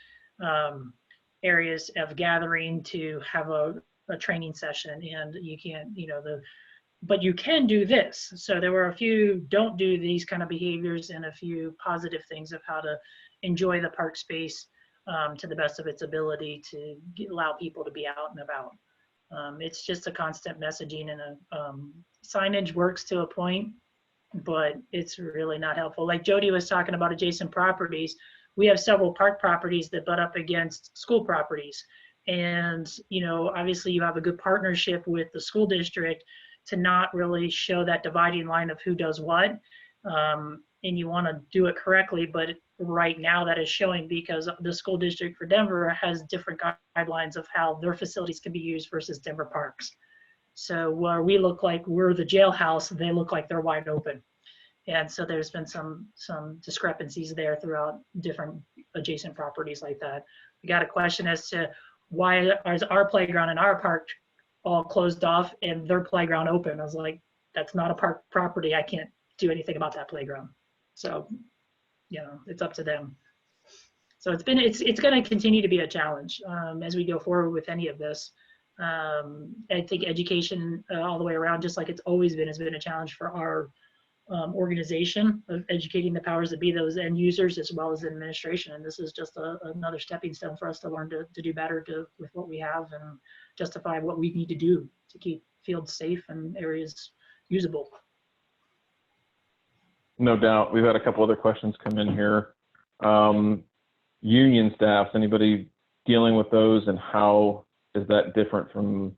[SPEAKER 4] areas of gathering to have a training session, and you can't, but you can do this. So there were a few don't do these kind of behaviors and a few positive things of how to enjoy the park space to the best of its ability to allow people to be out and about. It's just a constant messaging, and signage works to a point, but it's really not helpful. Like Jody was talking about adjacent properties. We have several park properties that butt up against school properties. And, obviously you have a good partnership with the school district to not really show that dividing line of who does what. And you want to do it correctly, but right now that is showing because the school district for Denver has different guidelines of how their facilities can be used versus Denver parks. So where we look like we're the jailhouse, they look like they're wide open. And so there's been some discrepancies there throughout different adjacent properties like that. We got a question as to why is our playground and our park all closed off and their playground open? I was like, that's not a park property. I can't do anything about that playground. So, it's up to them. So it's going to continue to be a challenge as we go forward with any of this. I think education all the way around, just like it's always been, has been a challenge for our organization of educating the powers that be, those end users, as well as administration. And this is just another stepping stone for us to learn to do better with what we have and justify what we need to do to keep fields safe and areas usable.
[SPEAKER 2] No doubt. We've had a couple other questions come in here. Union staffs, anybody dealing with those, and how is that different from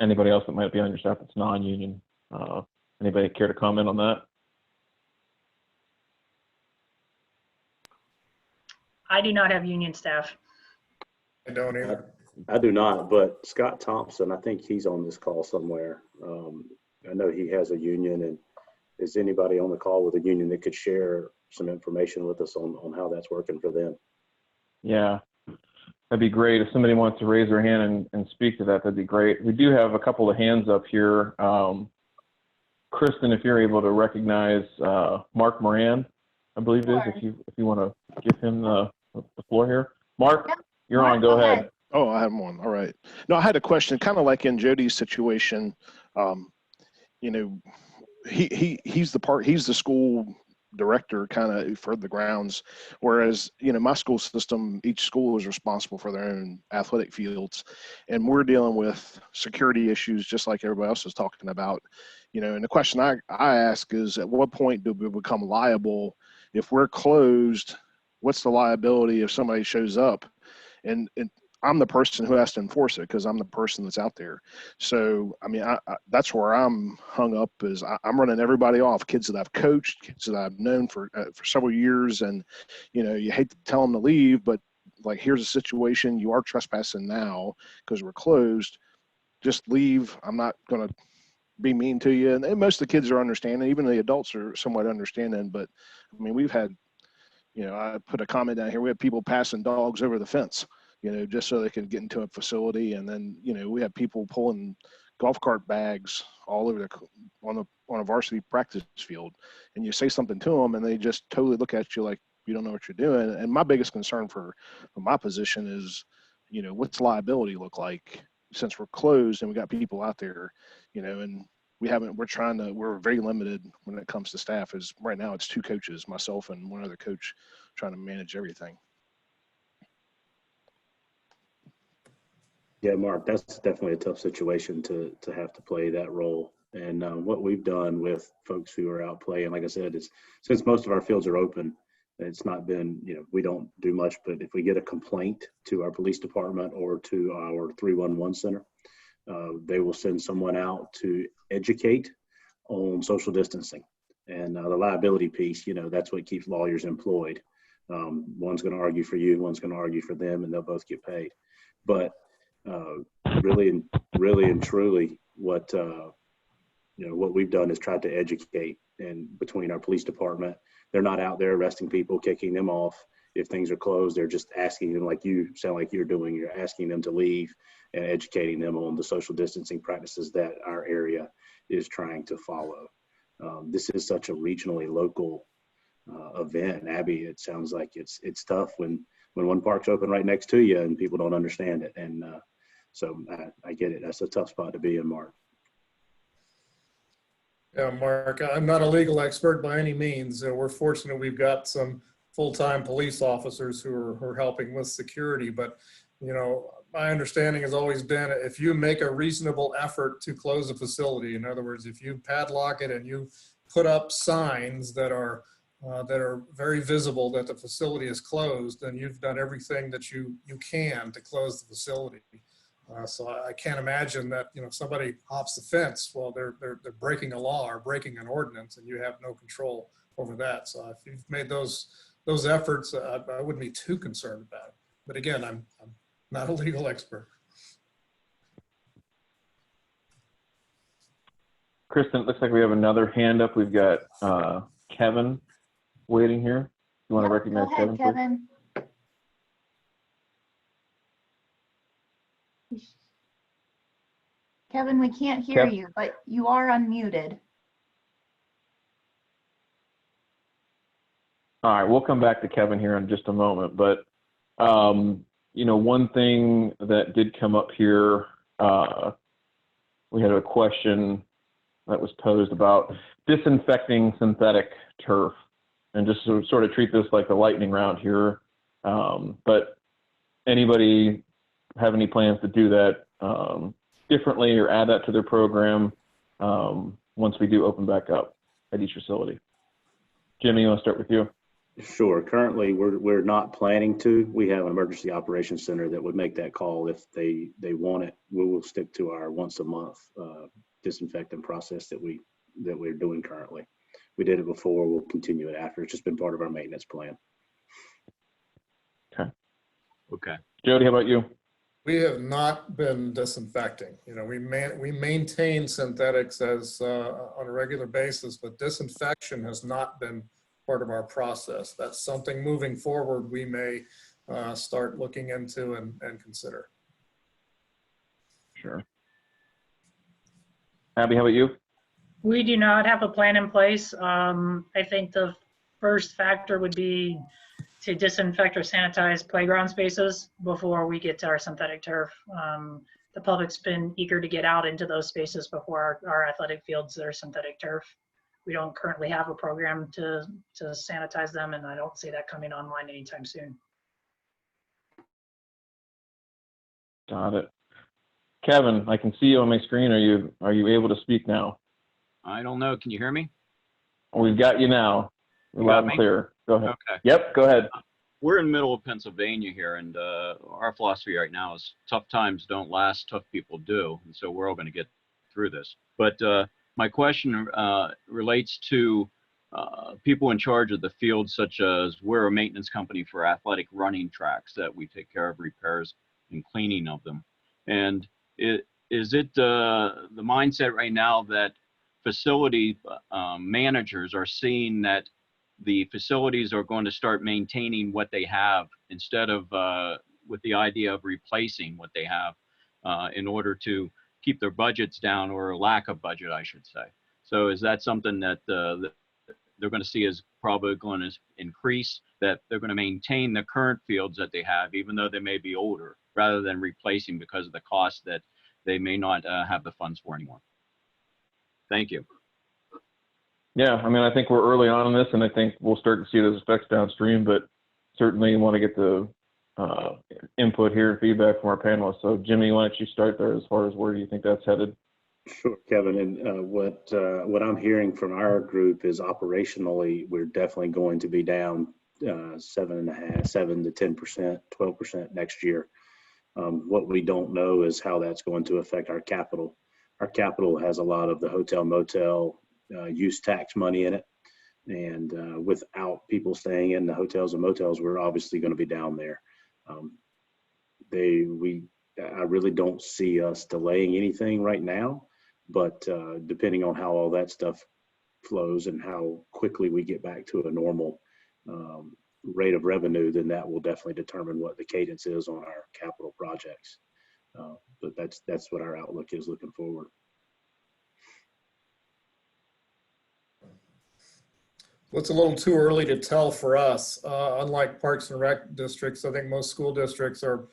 [SPEAKER 2] anybody else that might be on your staff that's non-union? Anybody care to comment on that?
[SPEAKER 3] I do not have union staff.
[SPEAKER 5] I don't either.
[SPEAKER 3] I do not, but Scott Thompson, I think he's on this call somewhere. I know he has a union, and is anybody on the call with a union that could share some information with us on how that's working for them?
[SPEAKER 2] Yeah, that'd be great. If somebody wants to raise their hand and speak to that, that'd be great. We do have a couple of hands up here. Kristen, if you're able to recognize Mark Moran, I believe it is, if you want to give him the floor here. Mark, you're
[SPEAKER 1] Mark,
[SPEAKER 2] on, go ahead.
[SPEAKER 6] Oh, I have one. All right. No, I had a question, kind of like in Jody's situation. You know, he's the school director kind of for the grounds, whereas, you know, my school system, each school is responsible for their own athletic fields, and we're dealing with security issues just like everybody else is talking about. You know, and the question I ask is, at what point do we become liable if we're closed? What's the liability if somebody shows up? And I'm the person who has to enforce it because I'm the person that's out there. So, I mean, that's where I'm hung up, is I'm running everybody off, kids that I've coached, kids that I've known for several years. And, you know, you hate to tell them to leave, but like, here's a situation, you are trespassing now because we're closed, just leave. I'm not going to be mean to you. And most of the kids are understanding, even the adults are somewhat understanding. But I mean, we've had, you know, I put a comment down here, we have people passing dogs over the fence, you know, just so they can get into a facility. And then, you know, we have people pulling golf cart bags all over on a varsity practice field, and you say something to them and they just totally look at you like you don't know what you're doing. And my biggest concern for my position is, you know, what's liability look like since we're closed and we got people out there, you know, and we're very limited when it comes to staff. Is right now it's 2 coaches, myself and one other coach, trying to manage everything.
[SPEAKER 3] Yeah, Mark, that's definitely a tough situation to have to play that role. And what we've done with folks who are out playing, like I said, is since most of our fields are open, it's not been, you know, we don't do much, but if we get a complaint to our police department or to our 311 center, they will send someone out to educate on social distancing. And the liability piece, you know, that's what keeps lawyers employed. One's going to argue for you, one's going to argue for them, and they'll both get paid. But really and truly, what you know, what we've done is tried to educate. And between our police department, they're not out there arresting people, kicking them off. If things are closed, they're just asking them, like you sound like you're doing, you're asking them to leave and educating them on the social distancing practices that our area is trying to follow. This is such a regionally local event. Abby, it sounds like it's tough when one park's open right next to you and people don't understand it. And so I get it. That's a tough spot to be in, Mark.
[SPEAKER 5] Yeah, Mark, I'm not a legal expert by any means. We're fortunate we've got some full-time police officers who are helping with security. But, you know, my understanding has always been, if you make a reasonable effort to close a facility, in other words, if you padlock it and you put up signs that are very visible that the facility is closed, then you've done everything that you can to close the facility. So I can't imagine that, you know, somebody hops the fence while they're breaking a law or breaking an ordinance, and you have no control over that. So if you've made those efforts, I wouldn't be too concerned about it. But again, I'm not a legal expert.
[SPEAKER 2] Kristen, it looks like we have another hand up. We've got Kevin waiting here. You want to recognize
[SPEAKER 1] Go ahead,
[SPEAKER 2] Kevin, please?
[SPEAKER 1] Kevin, we can't hear you, but you are unmuted.
[SPEAKER 2] All right, we'll come back to Kevin here in just a moment. But, you know, one thing that did come up here, we had a question that was posed about disinfecting synthetic turf, and just to sort of treat this like a lightning round here. But anybody have any plans to do that differently or add that to their program once we do open back up at each facility? Jimmy, you want to start with you?
[SPEAKER 3] Sure. Currently, we're not planning to. We have an emergency operations center that would make that call if they want it. We will stick to our once a month disinfectant process that we're doing currently. We did it before. We'll continue it after. It's just been part of our maintenance plan.
[SPEAKER 2] Okay. Jody, how about you?
[SPEAKER 5] We have not been disinfecting. You know, we maintain synthetics as on a regular basis, but disinfection has not been part of our process. That's something moving forward we may start looking into and consider.
[SPEAKER 2] Sure. Abby, how about you?
[SPEAKER 4] We do not have a plan in place. I think the first factor would be to disinfect or sanitize playground spaces before we get to our synthetic turf. The public's been eager to get out into those spaces before our athletic fields that are synthetic turf. We don't currently have a program to sanitize them, and I don't see that coming online anytime soon.
[SPEAKER 2] Got it. Kevin, I can see you on my screen. Are you able to speak now?
[SPEAKER 7] I don't know. Can you hear me?
[SPEAKER 2] We've got you now.
[SPEAKER 7] You
[SPEAKER 2] Loud
[SPEAKER 7] got
[SPEAKER 2] and
[SPEAKER 7] me?
[SPEAKER 2] clear. Go ahead.
[SPEAKER 7] Okay.
[SPEAKER 2] Yep, go ahead.
[SPEAKER 7] We're in the middle of Pennsylvania here, and our philosophy right now is tough times don't last, tough people do. And so we're all going to get through this. But my question relates to people in charge of the field, such as we're a maintenance company for athletic running tracks that we take care of repairs and cleaning of them. And is it the mindset right now that facility managers are seeing that the facilities are going to start maintaining what they have instead of with the idea of replacing what they have in order to keep their budgets down, or lack of budget, I should say? So is that something that they're going to see is probably going to increase, that they're going to maintain the current fields that they have, even though they may be older, rather than replacing because of the cost that they may not have the funds for anymore? Thank you.
[SPEAKER 2] Yeah, I mean, I think we're early on in this, and I think we'll start to see those effects downstream, but certainly want to get the input here, feedback from our panelists. So Jimmy, why don't you start there as far as where do you think that's headed?
[SPEAKER 3] Sure, Kevin. And what I'm hearing from our group is operationally, we're definitely going to be down 7.5%, 7 to 10%, 12% next year. What we don't know is how that's going to affect our capital. Our capital has a lot of the hotel, motel, use tax money in it. And without people staying in the hotels and motels, we're obviously going to be down there. I really don't see us delaying anything right now, but depending on how all that stuff flows and how quickly we get back to a normal rate of revenue, then that will definitely determine what the cadence is on our capital projects. But that's what our outlook is looking forward.
[SPEAKER 5] Well, it's a little too early to tell for us. Unlike parks and rec districts, I think most school districts are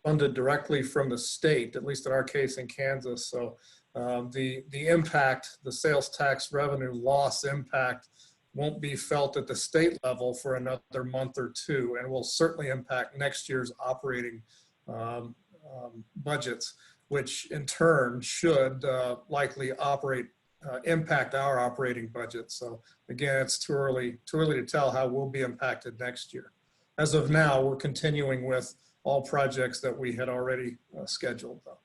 [SPEAKER 5] funded directly from the state, at least in our case in Kansas. So the impact, the sales tax revenue loss impact, won't be felt at the state level for another month or two, and will certainly impact next year's operating budgets, which in turn should likely impact our operating budget. So again, it's too early to tell how we'll be impacted next year. As of now, we're continuing with all projects that we had already scheduled, though.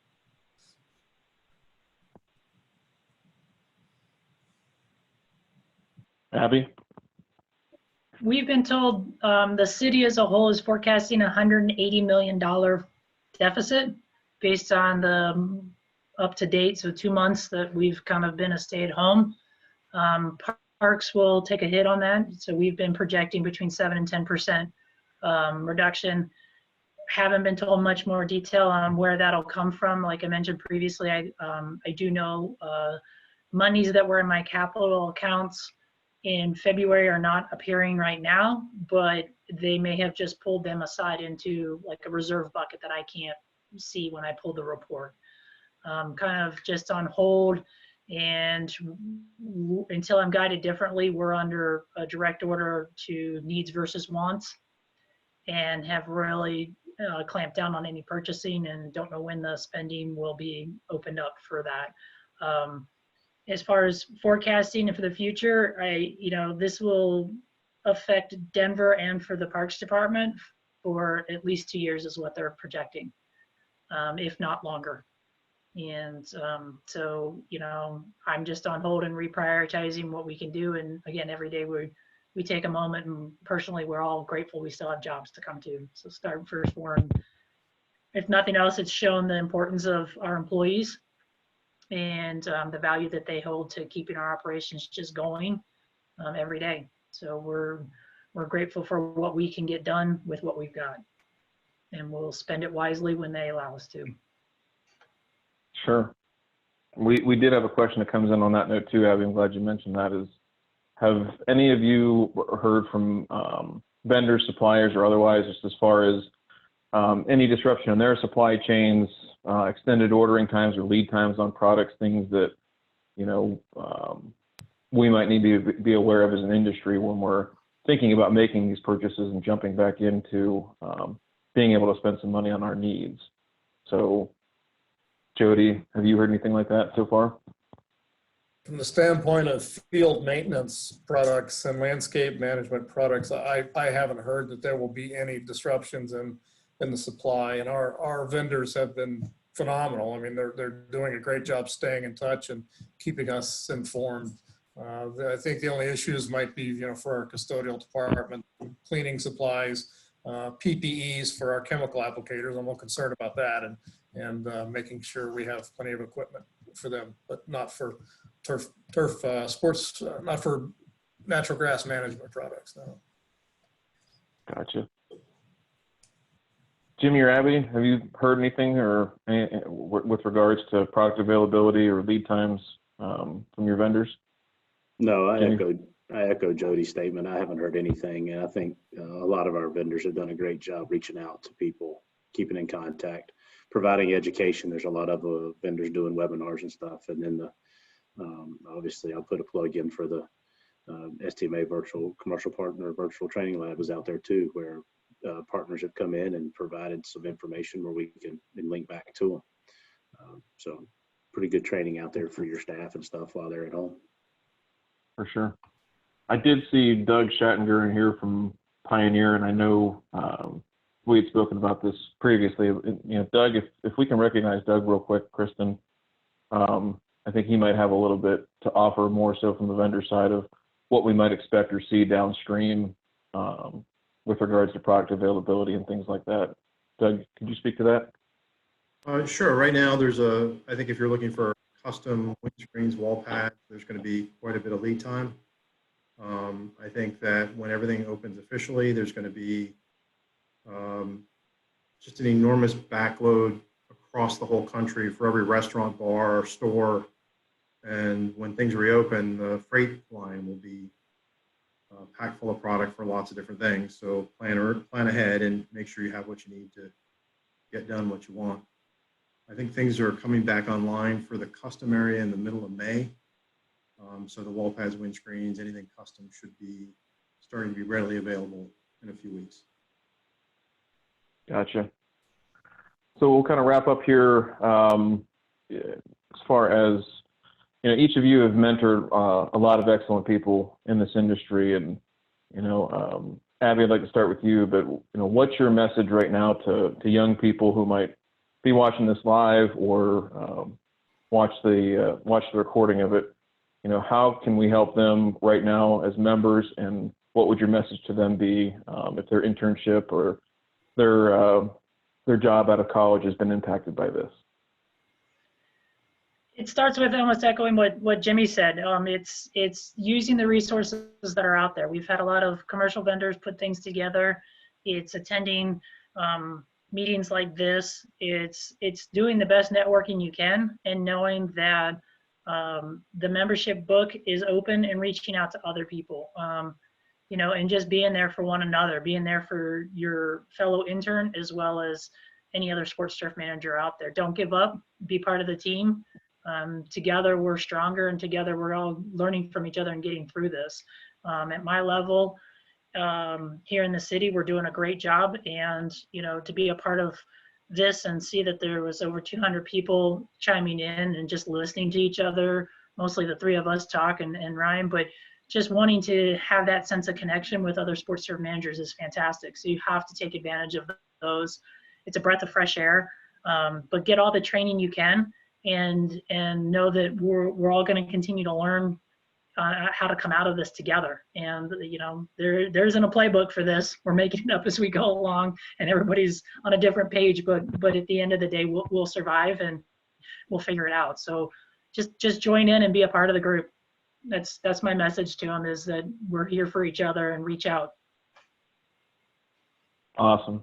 [SPEAKER 2] Abby?
[SPEAKER 4] We've been told the city as a whole is forecasting $180 million deficit based on the up to date, so 2 months that we've kind of been a stay at home. Parks will take a hit on that. So we've been projecting between 7 and 10% reduction. Haven't been told much more detail on where that'll come from. Like I mentioned previously, I do know monies that were in my capital accounts in February are not appearing right now, but they may have just pulled them aside into like a reserve bucket that I can't see when I pull the report. Kind of just on hold, and until I'm guided differently, we're under a direct order to needs versus wants, and have really clamped down on any purchasing, and don't know when the spending will be opened up for that. As far as forecasting and for the future, this will affect Denver and for the Parks Department for at least 2 years is what they're projecting, if not longer. And so, I'm just on hold and reprioritizing what we can do. And again, every day we take a moment, and personally, we're all grateful we still have jobs to come to. So start first one. If nothing else, it's shown the importance of our employees and the value that they hold to keeping our operations just going every day. So we're we're grateful for what we can get done with what we've got. And we'll spend it wisely when they allow us to.
[SPEAKER 2] Sure. We did have a question that comes in on that note too, Abby. I'm glad you mentioned that. Is, have any of you heard from vendors, suppliers, or otherwise, just as far as any disruption in their supply chains, extended ordering times or lead times on products, things that, you know, we might need to be aware of as an industry when we're thinking about making these purchases and jumping back into being able to spend some money on our needs. So, Jody, have you heard anything like that so far?
[SPEAKER 5] From the standpoint of field maintenance products and landscape management products, I haven't heard that there will be any disruptions in the supply, and our vendors have been phenomenal. I mean, they're doing a great job staying in touch and keeping us informed. I think the only issues might be, you know, for our custodial department, cleaning supplies, PPEs for our chemical applicators. I'm more concerned about that, and making sure we have plenty of equipment for them, but not for turf sports, not for natural grass management products. No.
[SPEAKER 2] Gotcha. Jimmy or Abby, have you heard anything or with regards to product availability or lead times from your vendors?
[SPEAKER 3] No, I echo Jody's statement. I haven't heard anything, and I think a lot of our vendors have done a great job reaching out to people, keeping in contact, providing education. There's a lot of vendors doing webinars and stuff, and then obviously I'll put a plug in for the STMA virtual commercial partner virtual training lab is out there too, where partners have come in and provided some information where we can link back to them. So pretty good training out there for your staff and stuff while they're at home.
[SPEAKER 2] For sure. I did see Doug Schattinger in here from Pioneer, and I know we had spoken about this previously. You know, Doug, if we can recognize Doug real quick, Kristen, I think he might have a little bit to offer more so from the vendor side of what we might expect or see downstream with regards to product availability and things like that. Doug, could you speak to that?
[SPEAKER 8] Sure. Right now, I think if you're looking for custom windscreens, wall pads, there's going to be quite a bit of lead time. I think that when everything opens officially, there's going to be just an enormous backload across the whole country for every restaurant, bar, or store. And when things reopen, the freight line will be packed full of product for lots of different things. So plan ahead and make sure you have what you need to get done what you want. I think things are coming back online for the custom area in the middle of May. So the wall pads, windscreens, anything custom should be starting to be readily available in a few weeks.
[SPEAKER 2] Gotcha. So we'll kind of wrap up here as far as, you know, each of you have mentored a lot of excellent people in this industry, and, you know, Abby, I'd like to start with you, but, you know, what's your message right now to young people who might be watching this live or watch the recording of it? You know, how can we help them right now as members, and what would your message to them be if their internship or their job out of college has been impacted by this?
[SPEAKER 4] It starts with almost echoing what Jimmy said. It's using the resources that are out there. We've had a lot of commercial vendors put things together. It's attending meetings like this. It's doing the best networking you can, and knowing that the membership book is open and reaching out to other people. You know, and just being there for one another, being there for your fellow intern as well as any other sports turf manager out there. Don't give up. Be part of the team. Together we're stronger, and together we're all learning from each other and getting through this. At my level here in the city, we're doing a great job, and, you know, to be a part of this and see that there was over 200 people chiming in and just listening to each other, mostly the three of us talk and Ryan, but just wanting to have that sense of connection with other sports turf managers is fantastic. So you have to take advantage of those. It's a breath of fresh air, but get all the training you can, and know that we're all going to continue to learn how to come out of this together. And, you know, there isn't a playbook for this. We're making it up as we go along, and everybody's on a different page, but at the end of the day, we'll survive and we'll figure it out. So just join in and be a part of the group. That's my message to them, is that we're here for each other, and reach out.
[SPEAKER 2] Awesome.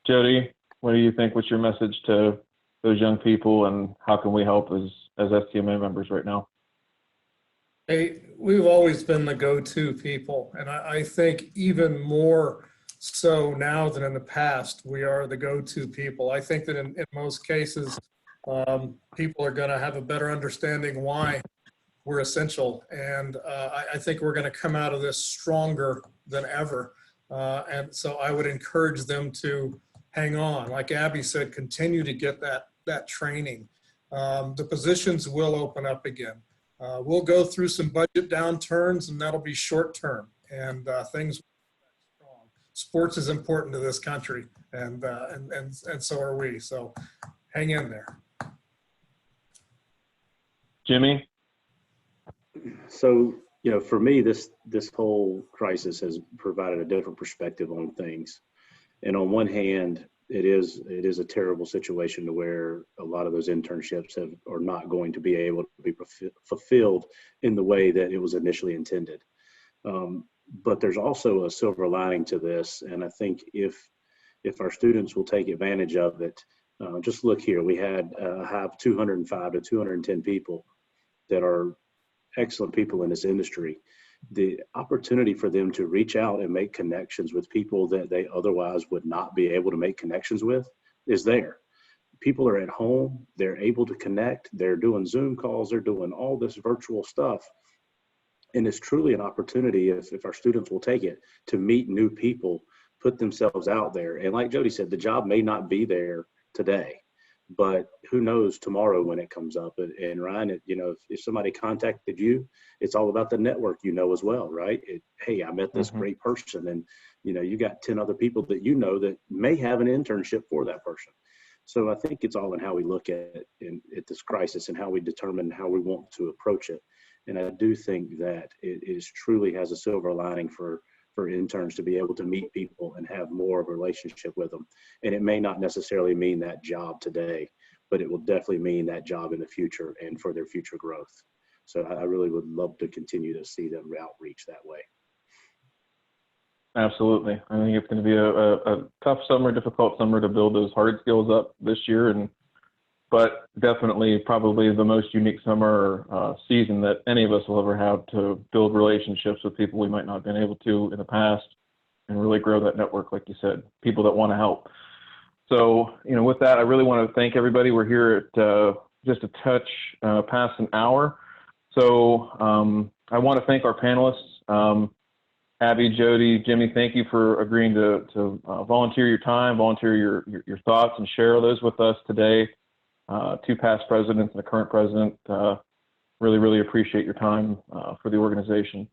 [SPEAKER 2] Jody, what do you think? What's your message to those young people, and how can we help as STMA members right now?
[SPEAKER 5] Hey, we've always been the go-to people, and I think even more so now than in the past, we are the go-to people. I think that in most cases, people are going to have a better understanding why we're essential, and I think we're going to come out of this stronger than ever. And so I would encourage them to hang on. Like Abby said, continue to get that training. The positions will open up again. We'll go through some budget downturns, and that'll be short term, and things will be strong. Sports is important to this country, and so are we. So hang in there.
[SPEAKER 2] Jimmy?
[SPEAKER 3] So, for me, this whole crisis has provided a different perspective on things. And on one hand, it is a terrible situation to where a lot of those internships are not going to be able to be fulfilled in the way that it was initially intended. But there's also a silver lining to this, and I think if our students will take advantage of it, just look here. We have 205 to 210 people that are excellent people in this industry. The opportunity for them to reach out and make connections with people that they otherwise would not be able to make connections with is there. People are at home, they're able to connect, they're doing Zoom calls, they're doing all this virtual stuff. And it's truly an opportunity, if our students will take it, to meet new people, put themselves out there. And like Jody said, the job may not be there today, but who knows tomorrow when it comes up. And Ryan, if somebody contacted you, it's all about the network, as well, right? Hey, I met this great person, and you got 10 other people that that may have an internship for that person. So I think it's all in how we look at this crisis and how we determine how we want to approach it. And I do think that it truly has a silver lining for interns to be able to meet people and have more of a relationship with them. And it may not necessarily mean that job today, but it will definitely mean that job in the future and for their future growth. So I really would love to continue to see them outreach that way.
[SPEAKER 2] Absolutely. I think it's going to be a tough summer, difficult summer to build those hard skills up this year, but definitely probably the most unique summer season that any of us will ever have to build relationships with people we might not have been able to in the past and really grow that network, like you said, people that want to help. So, with that, I really want to thank everybody. We're here at just a touch past an hour. So I want to thank our panelists. Abby, Jody, Jimmy, thank you for agreeing to volunteer your time, volunteer your thoughts, and share those with us today. Two past presidents and the current president, really, really appreciate your time for the organization.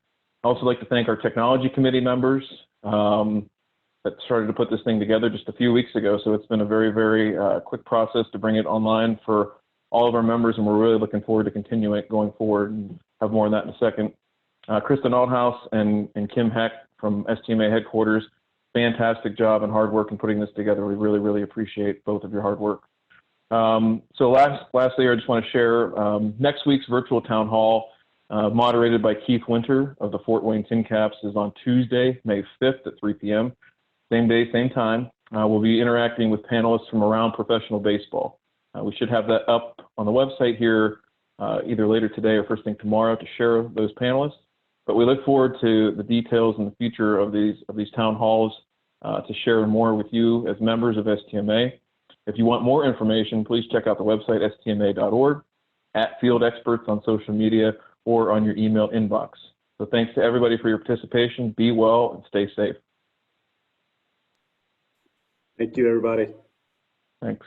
[SPEAKER 2] I'd also like to thank our technology committee members that started to put this thing together just a few weeks ago. So it's been a very, very quick process to bring it online for all of our members, and we're really looking forward to continuing it going forward, and have more on that in a second. Kristen Althouse and Kim Heck from STMA headquarters, fantastic job and hard work in putting this together. We really, really appreciate both of your hard work. So lastly, I just want to share next week's virtual town hall, moderated by Keith Winter of the Fort Wayne Tin Caps, is on Tuesday, May 5th at 3 p.m. Same day, same time. We'll be interacting with panelists from around professional baseball. We should have that up on the website here either later today or first thing tomorrow to share those panelists. But we look forward to the details and the future of these town halls to share more with you as members of STMA. If you want more information, please check out the website, stma.org, at Field Experts on social media, or on your email inbox. So thanks to everybody for your participation. Be well and stay safe.
[SPEAKER 3] Thank you, everybody.
[SPEAKER 2] Thanks.